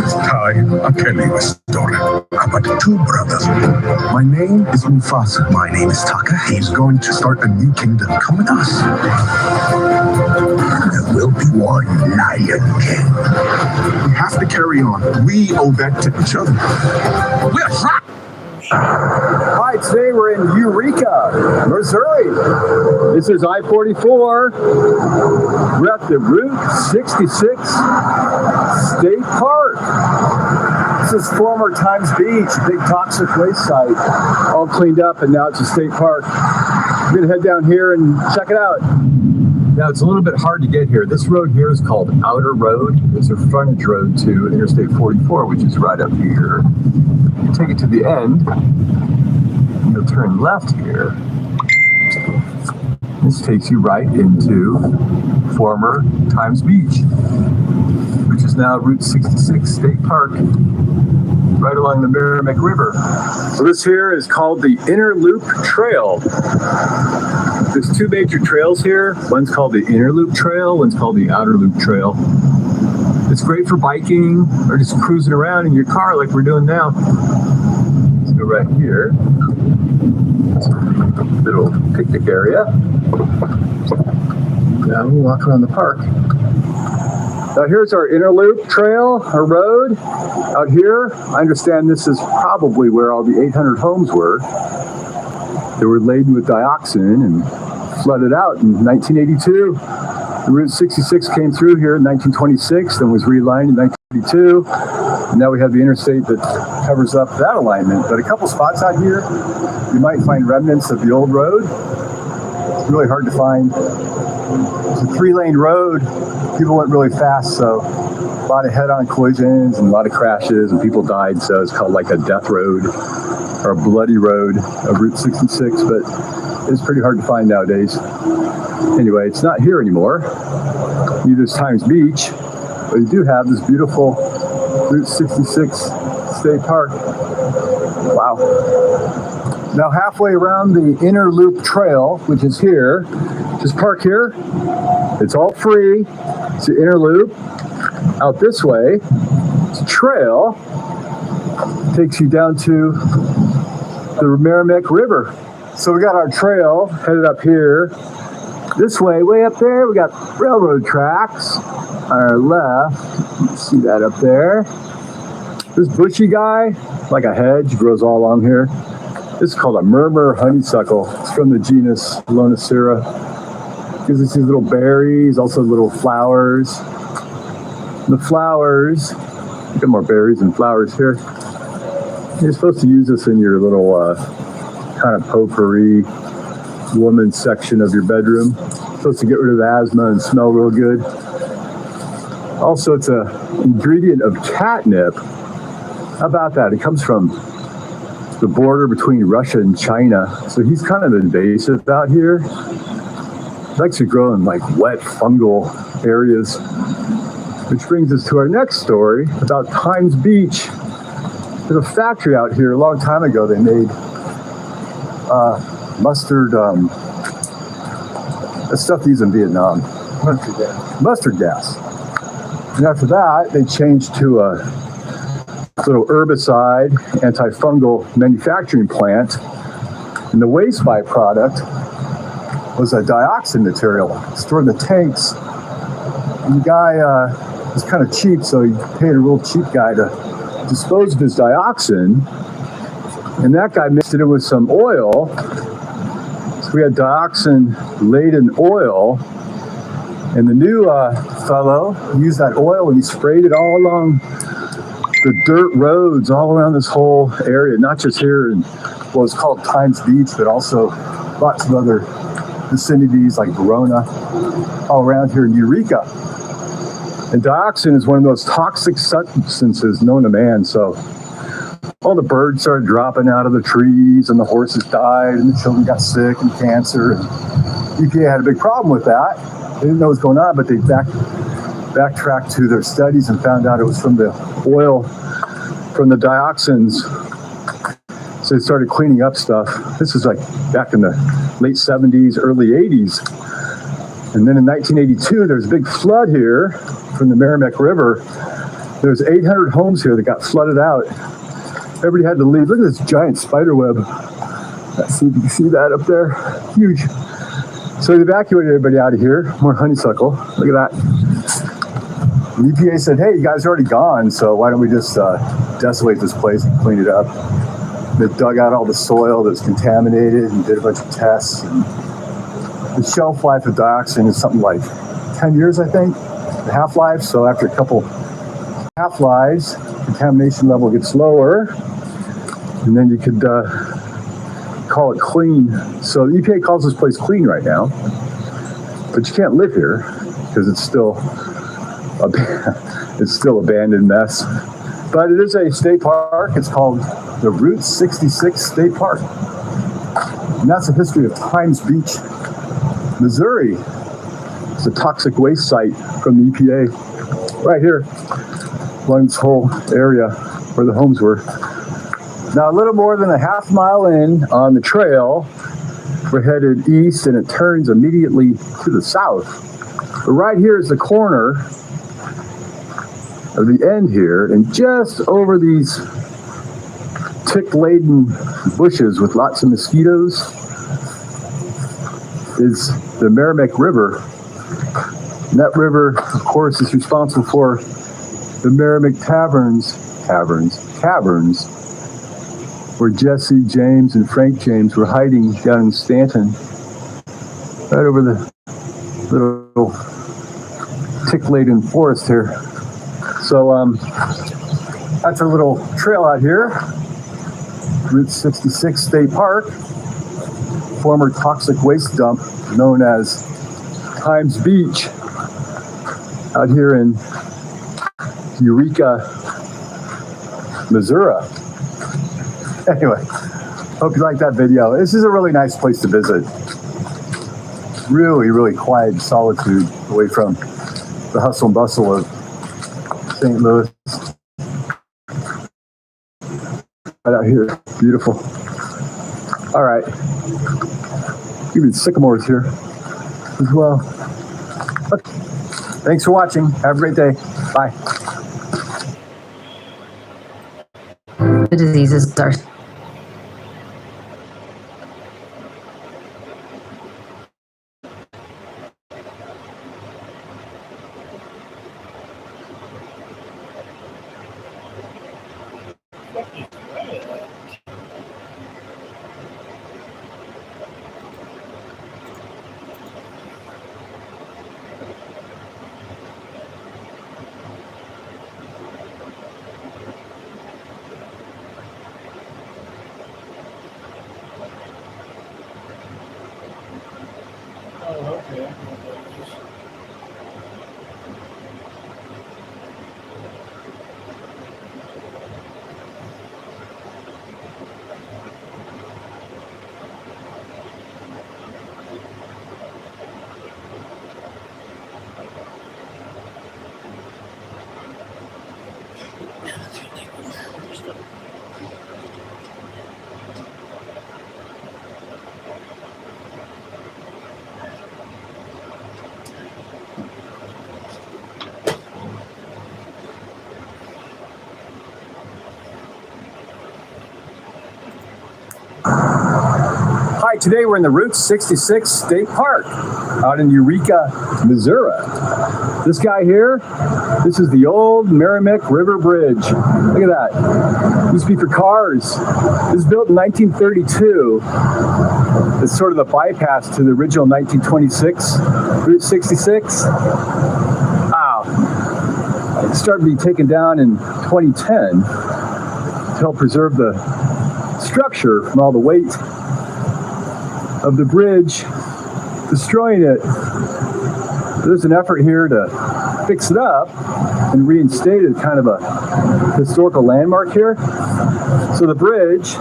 Hi, I'll tell you a story about two brothers. My name is Mufasa. My name is Taka. He's going to start a new kingdom. Come with us. There will be one Lion King. We have to carry on. We owe that to each other. We're hot. Hi, today we're in Eureka, Missouri. This is I-44. We're at the Route 66 State Park. This is former Times Beach, a big toxic waste site, all cleaned up, and now it's a state park. We're gonna head down here and check it out. Now, it's a little bit hard to get here. This road here is called Outer Road. It's a frontage road to Interstate 44, which is right up here. You take it to the end, you'll turn left here. This takes you right into former Times Beach, which is now Route 66 State Park, right along the Merrimack River. So this here is called the Inner Loop Trail. There's two major trails here. One's called the Inner Loop Trail, one's called the Outer Loop Trail. It's great for biking or just cruising around in your car like we're doing now. Let's go right here. Little picnic area. Now we'll walk around the park. Now here's our Inner Loop Trail, our road out here. I understand this is probably where all the 800 homes were. They were laden with dioxin and flooded out in 1982. The Route 66 came through here in 1926, then was realigned in 1982. And now we have the interstate that covers up that alignment. But a couple spots out here, you might find remnants of the old road. It's really hard to find. It's a 3-lane road. People went really fast, so a lot of head-on collisions and a lot of crashes, and people died. So it's called like a death road or a bloody road of Route 66. But it's pretty hard to find nowadays. Anyway, it's not here anymore. Neither is Times Beach, but you do have this beautiful Route 66 State Park. Wow. Now halfway around the Inner Loop Trail, which is here, just park here. It's all free. It's the Inner Loop. Out this way, it's a trail. Takes you down to the Merrimack River. So we got our trail headed up here. This way, way up there, we got railroad tracks on our left. You can see that up there. This bushy guy, like a hedge, grows all along here. This is called a murmur honeysuckle. It's from the genus Lonicera. Gives us these little berries, also little flowers. The flowers, you get more berries and flowers here. You're supposed to use this in your little kind of potpourri woman section of your bedroom. Supposed to get rid of asthma and smell real good. Also, it's an ingredient of catnip. How about that? It comes from the border between Russia and China. So he's kind of invasive out here. He likes to grow in like wet fungal areas. Which brings us to our next story about Times Beach. There's a factory out here a long time ago. They made mustard, that stuff used in Vietnam. Mustard gas. And after that, they changed to a little herbicide, antifungal manufacturing plant. And the waste byproduct was a dioxin material stored in the tanks. And the guy was kind of cheap, so he paid a real cheap guy to dispose of his dioxin. And that guy mixed it in with some oil. So we had dioxin-laden oil. And the new fellow used that oil and he sprayed it all along the dirt roads all around this whole area, not just here in what's called Times Beach, but also lots of other vicinities like Verona, all around here in Eureka. And dioxin is one of those toxic substances known to man, so all the birds started dropping out of the trees and the horses died and the children got sick and cancer. And EPA had a big problem with that. They didn't know what was going on, but they backtracked to their studies and found out it was from the oil, from the dioxins. So they started cleaning up stuff. This is like back in the late 70s, early 80s. And then in 1982, there was a big flood here from the Merrimack River. There was 800 homes here that got flooded out. Everybody had to leave. Look at this giant spider web. See, you can see that up there? Huge. So they evacuated everybody out of here. More honeysuckle. Look at that. The EPA said, hey, you guys are already gone, so why don't we just desolate this place and clean it up? They dug out all the soil that was contaminated and did a bunch of tests. And the shelf life of dioxin is something like 10 years, I think, the half-life. So after a couple half-lives, contamination level gets lower, and then you could call it clean. So the EPA calls this place clean right now, but you can't live here because it's still abandoned mess. But it is a state park. It's called the Route 66 State Park, and that's the history of Times Beach, Missouri. It's a toxic waste site from the EPA right here along this whole area where the homes were. Now, a little more than a half mile in on the trail, we're headed east and it turns immediately to the south. But right here is the corner of the end here, and just over these tick-laden bushes with lots of mosquitoes is the Merrimack River. And that river, of course, is responsible for the Merrimack Caverns, where Jesse James and Frank James were hiding down in Stanton. right over the little tick-laden forest here. So that's a little trail out here. Route 66 State Park, former toxic waste dump known as Times Beach out here in Eureka, Missouri. Anyway, hope you like that video. This is a really nice place to visit. Really, really quiet solitude away from the hustle and bustle of St. Louis. Right out here, beautiful. All right, even sycamores here as well. Okay. Thanks for watching. Have a great day. Bye. The diseases are Hi, today we're in the Route 66 State Park out in Eureka, Missouri. This guy here, this is the old Merrimack River Bridge. Look at that. Used to be for cars. This was built in 1932. It's sort of the bypass to the original 1926 Route 66. Wow. It started to be taken down in 2010 to help preserve the structure from all the weight of the bridge destroying it. There's an effort here to fix it up and reinstate it, kind of a historical landmark here. So the bridge,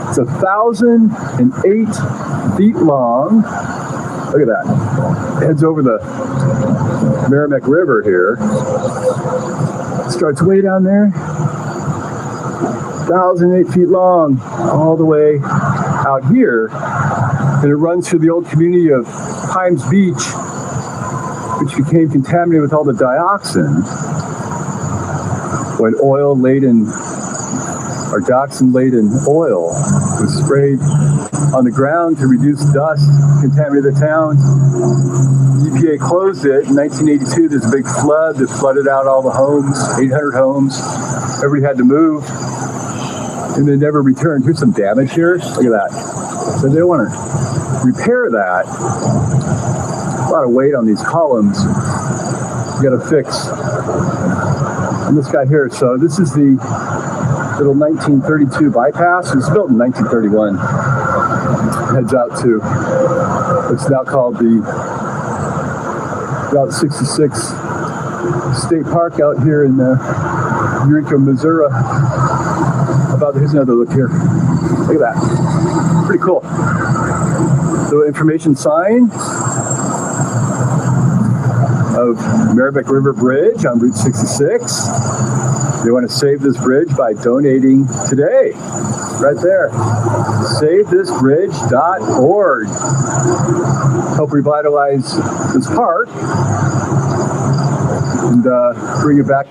it's 1,008 feet long. Look at that. It heads over the Merrimack River here. Starts way down there. 1,008 feet long, all the way out here. And it runs through the old community of Times Beach, which became contaminated with all the dioxin when dioxin-laden oil was sprayed on the ground to reduce dust, contaminate the town. The EPA closed it in 1982. There's a big flood that flooded out all the homes, 800 homes. Everybody had to move, and they never returned. Here's some damage here. Look at that. So they want to repair that. A lot of weight on these columns. You got to fix. And this guy here. So this is the little 1932 bypass. It was built in 1931. It heads out to what's now called the Route 66 State Park out here in Eureka, Missouri. Here's another look here. Look at that. Pretty cool. Little information sign of Merrimack River Bridge on Route 66. They want to save this bridge by donating today. Right there. SaveThisBridge.org. Help revitalize this park and bring it back.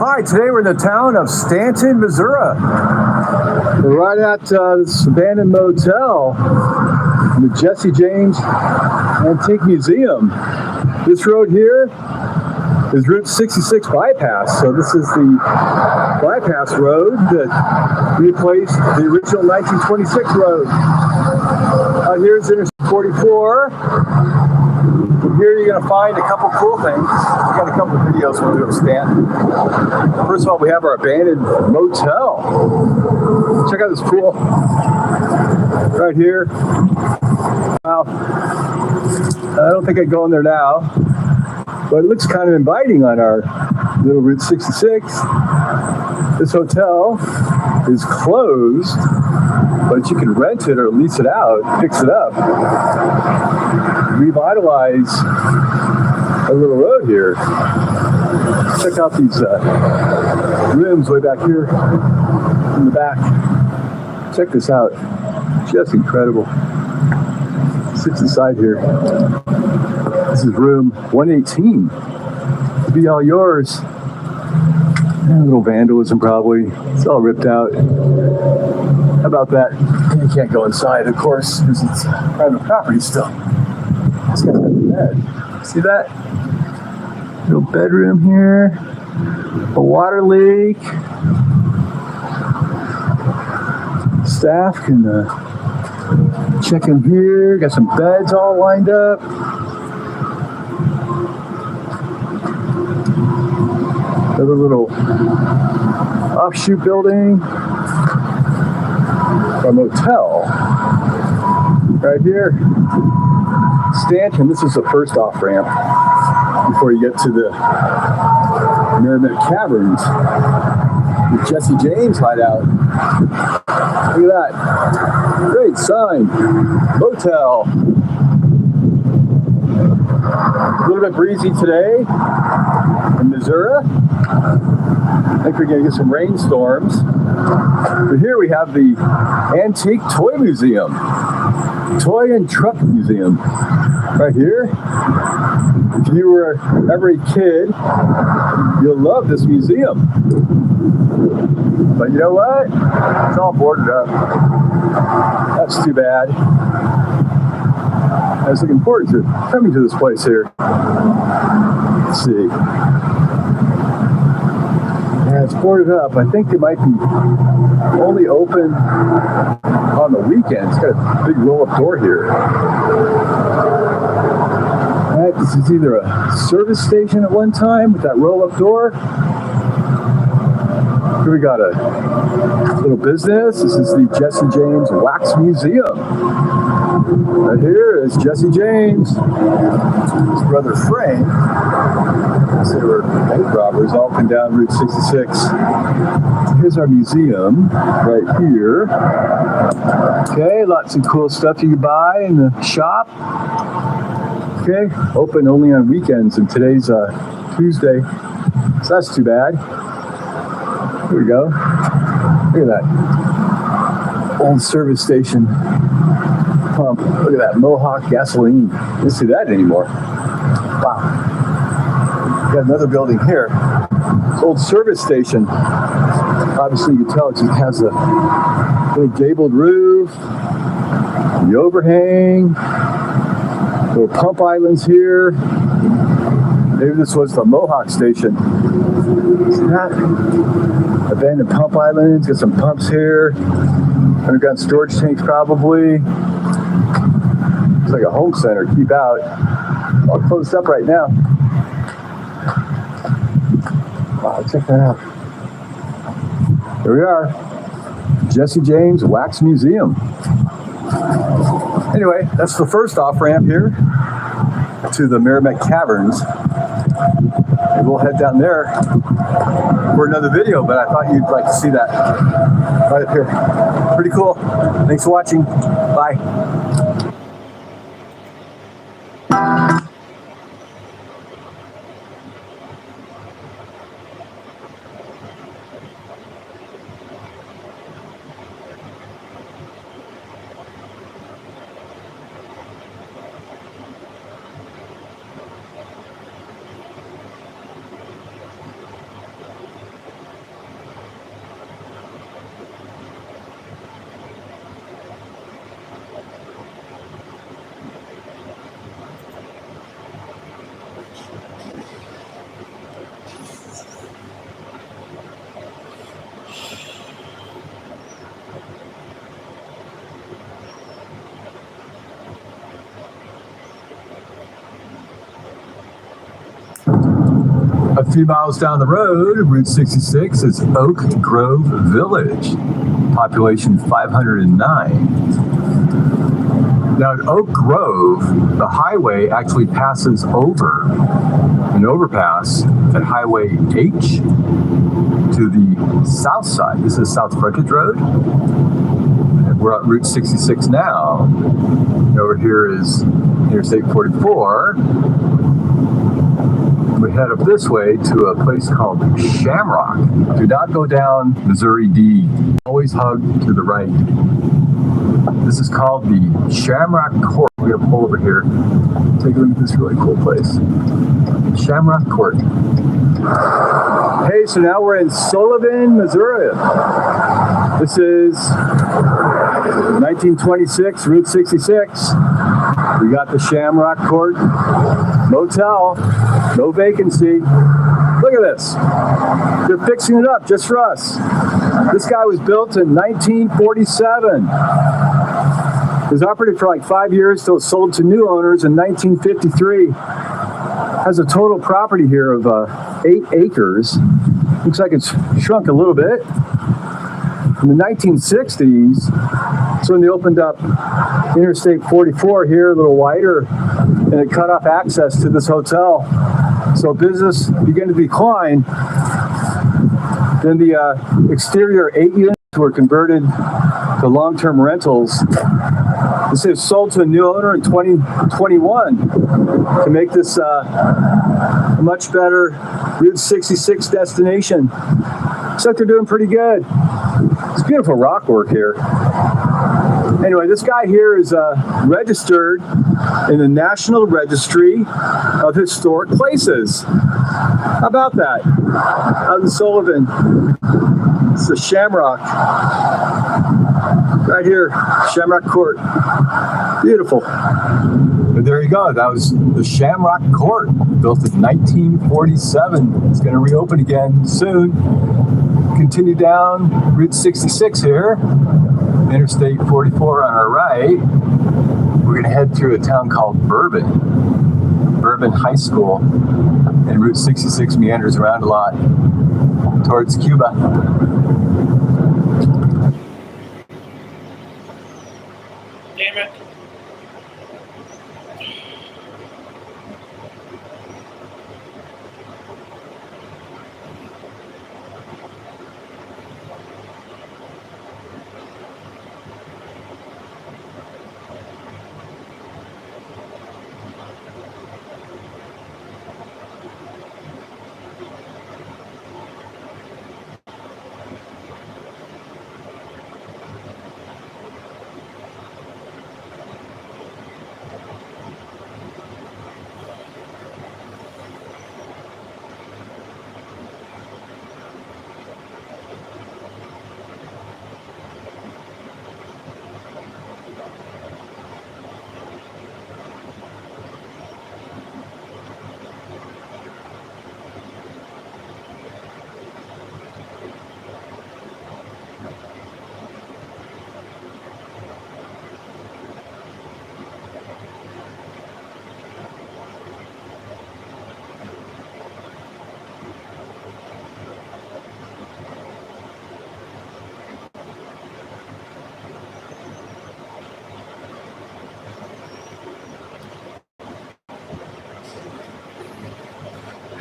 Hi, today we're in the town of Stanton, Missouri. We're right at this abandoned motel, the Jesse James Antique Museum. This road here is Route 66 bypass. So this is the bypass road that replaced the original 1926 road. Here's Interstate 44. From here you're going to find a couple cool things. We got a couple of videos we'll do of Stanton. First of all, we have our abandoned motel. Check out this pool right here. Wow. I don't think I'd go in there now, but it looks kind of inviting on our little Route 66. This hotel is closed, but you can rent it or lease it out, fix it up, revitalize a little road here. Check out these rooms way back here in the back. Check this out. Just incredible. Sits inside here. This is room 118. It'll be all yours. A little vandalism probably. It's all ripped out. How about that? You can't go inside, of course, because it's private property still. This guy's got a bed. See that? Little bedroom here. A water leak. Staff can check in here. Got some beds all lined up. Another little offshoot building. A motel right here. Stanton, this is the first off ramp before you get to the Merrimack Caverns, the Jesse James hideout. Look at that. Great sign. Motel. A little bit breezy today in Missouri. I think we're going to get some rainstorms. But here we have the Antique Toy Museum. Toy and Truck Museum. Right here. If you were ever a kid, you'll love this museum. But you know what? It's all boarded up. That's too bad. I was looking forward to coming to this place here. Let's see. Yeah, it's boarded up. I think it might be only open on the weekends. It's got a big roll-up door here. All right, this is either a service station at one time with that roll-up door. Here we got a little business. This is the Jesse James Wax Museum. Right here is Jesse James. His brother Frank. They were bank robbers all up and down Route 66. Here's our museum right here. Okay, lots of cool stuff you can buy in the shop. Okay, open only on weekends, and today's Tuesday, so that's too bad. Here we go. Look at that old service station pump. Look at that Mohawk gasoline. You don't see that anymore. Wow. Got another building here. It's old service station. Obviously, you can tell it just has a little gabled roof, the overhang, little pump islands here. Maybe this was the Mohawk station. See that? Abandoned pump islands. Got some pumps here. Underground storage tanks probably. It's like a home center. Keep out. All closed up right now. Wow, check that out. Here we are. Jesse James Wax Museum. Anyway, that's the first off-ramp here to the Merrimack Caverns. And we'll head down there for another video, but I thought you'd like to see that right up here. Pretty cool. Thanks for watching. Bye. About 3 miles down the road, Route 66 is Oak Grove Village, population 509. Now at Oak Grove, the highway actually passes over an overpass at Highway H to the south side. This is South Frontage Road. And we're on Route 66 now. And over here is Interstate 44. We head up this way to a place called Shamrock. Do not go down Missouri D. Always hug to the right. This is called the Shamrock Court. We're going to pull over here. Take a look at this really cool place. Shamrock Court. Hey, so now we're in Sullivan, Missouri. This is 1926, Route 66. We got the Shamrock Court Motel. No vacancy. Look at this. They're fixing it up just for us. This guy was built in 1947. It was operated for like 5 years till it sold to new owners in 1953. Has a total property here of 8 acres. Looks like it's shrunk a little bit. In the 1960s, that's when they opened up Interstate 44 here, a little wider, and it cut off access to this hotel. So business began to decline. Then the exterior 8 units were converted to long-term rentals. This is sold to a new owner in 2021 to make this a much better Route 66 destination. Looks like they're doing pretty good. It's beautiful rock work here. Anyway, this guy here is registered in the National Registry of Historic Places. How about that? Out in Sullivan. It's the Shamrock. Right here, Shamrock Court. Beautiful. But there you go. That was the Shamrock Court, built in 1947. It's going to reopen again soon. Continue down Route 66 here. Interstate 44 on our right. We're going to head through a town called Bourbon High School. And Route 66 meanders around a lot towards Cuba. Damn it.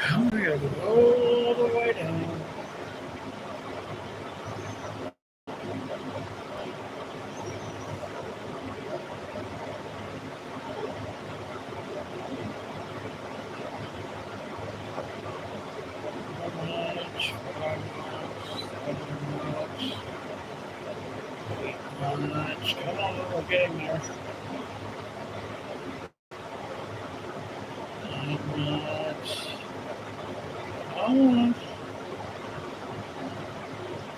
I'm going to go all the way down. Come on, we're getting there.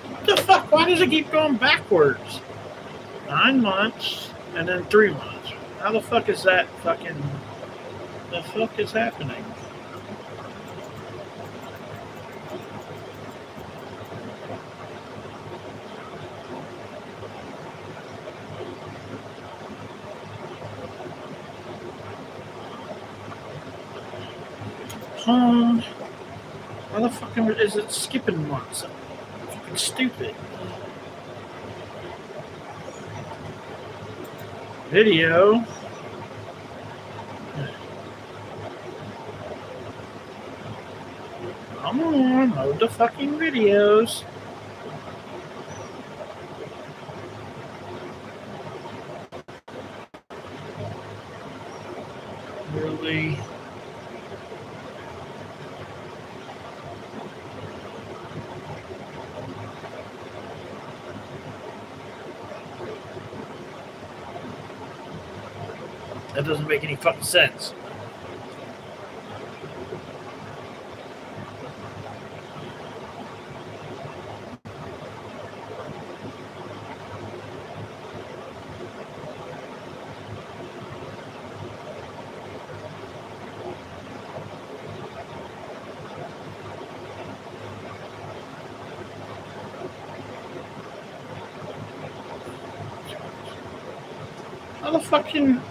What the fuck? Why does it keep going backwards? 9 months and then 3 months. How the fuck is that fucking... The fuck is happening? Why the fuck is it skipping once? Fucking stupid. Video. Come on, load the fucking videos. Really? That doesn't make any fucking sense. How the fucking...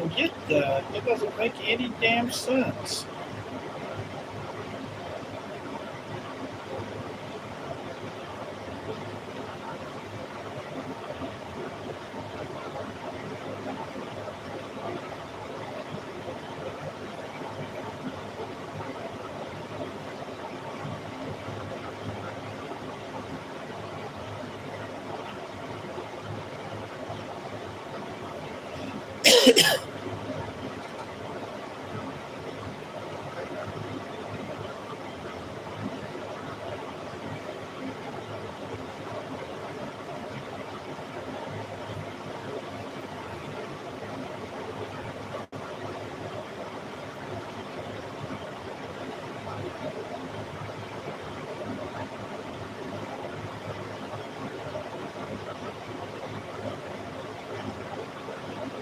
even get that. That doesn't make any damn sense.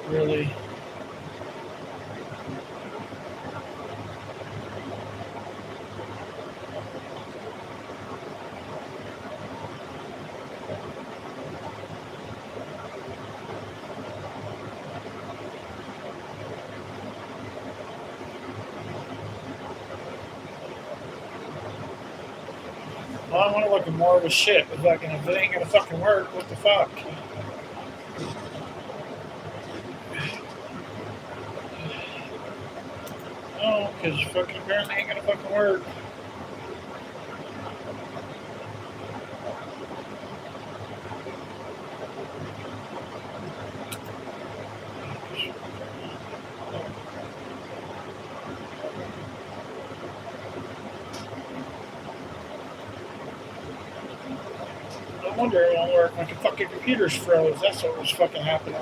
Really? Well, I want to look at more of a shit, but fucking if it ain't gonna fucking work, what the fuck? No, because fucking apparently ain't gonna fucking work. No wonder it won't work. My fucking computer's froze. That's what was fucking happening.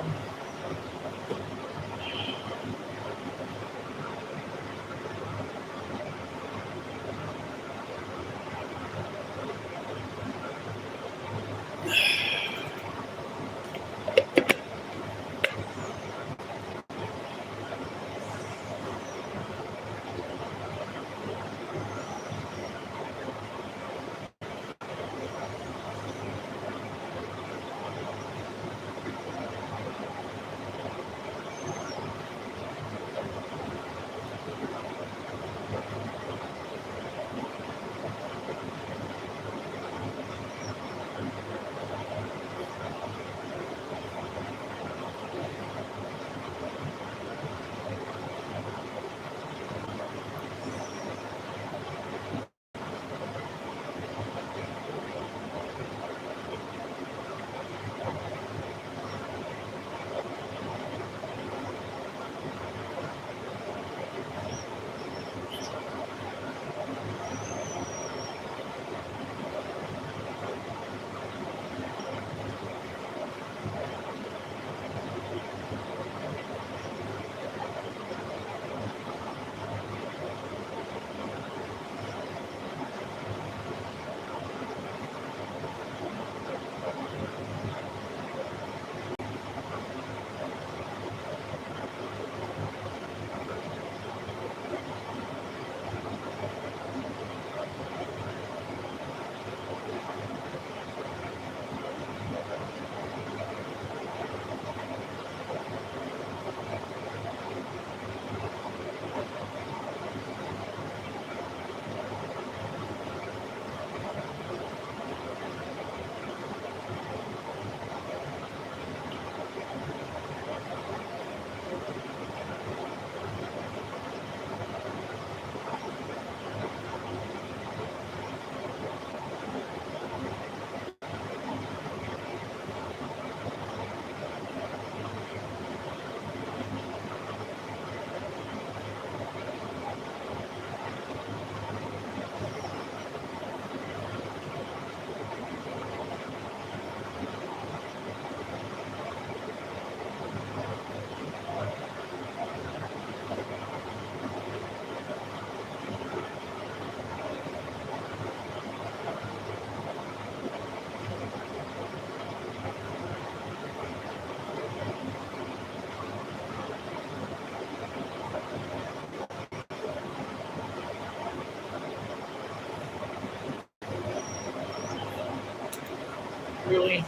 Really?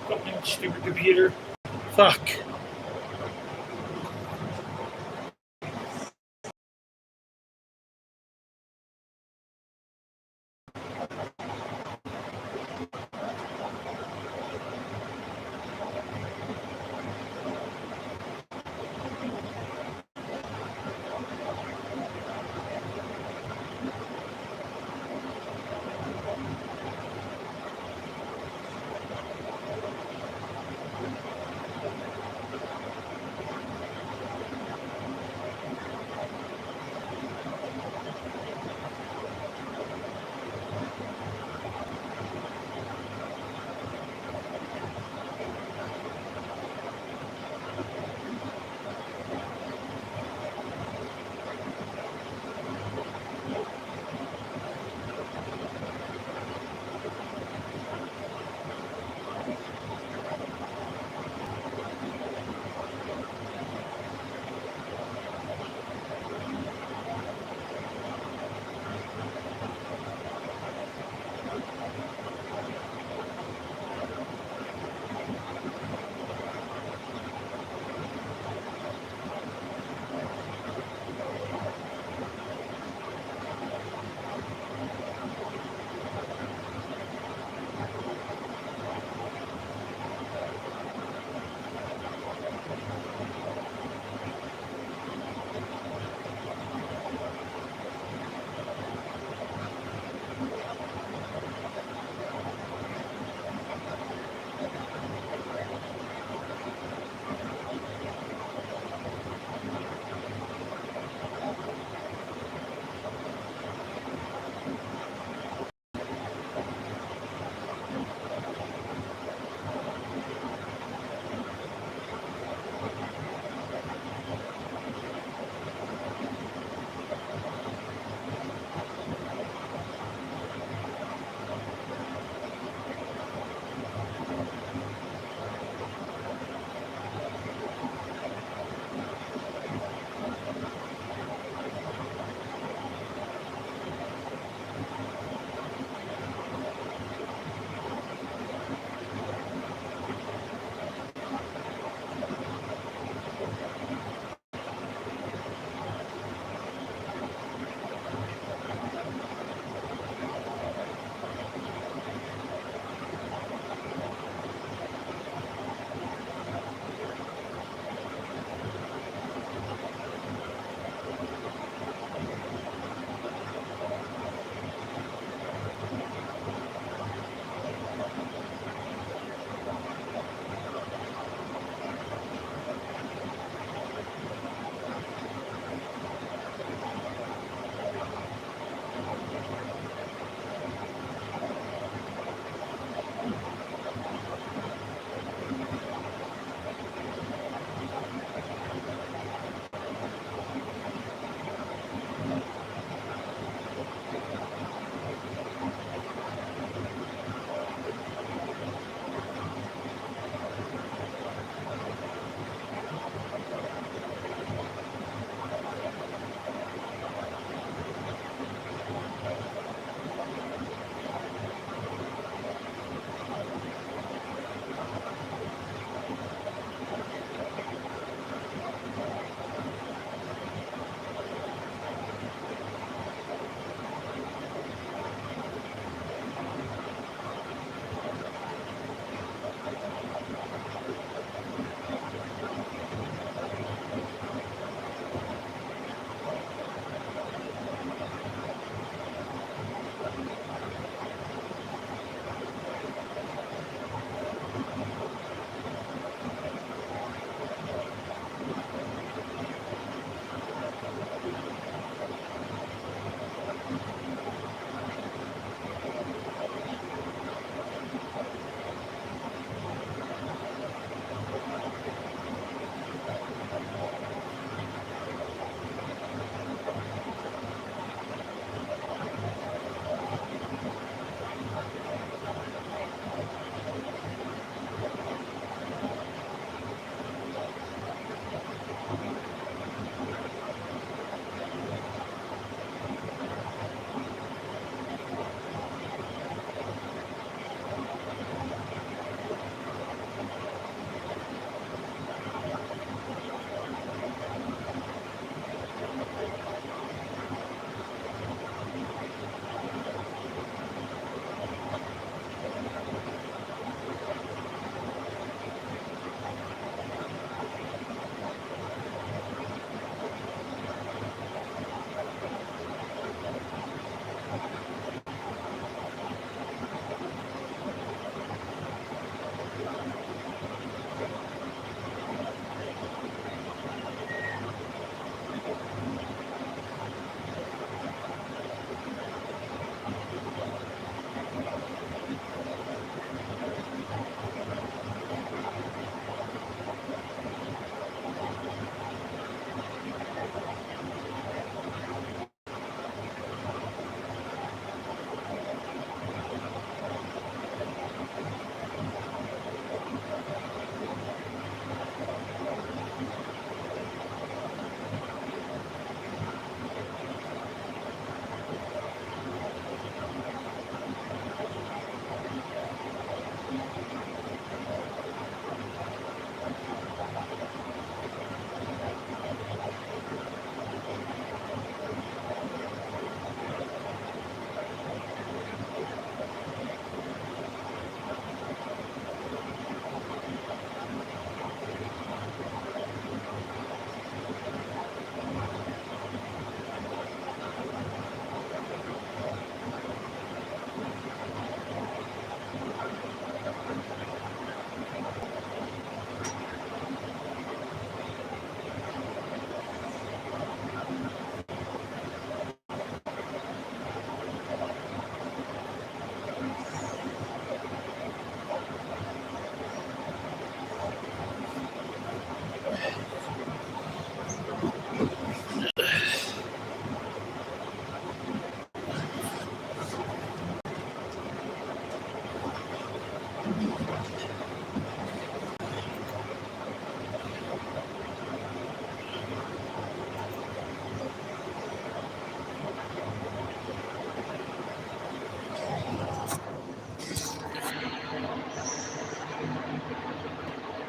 Fucking stupid computer. Fuck.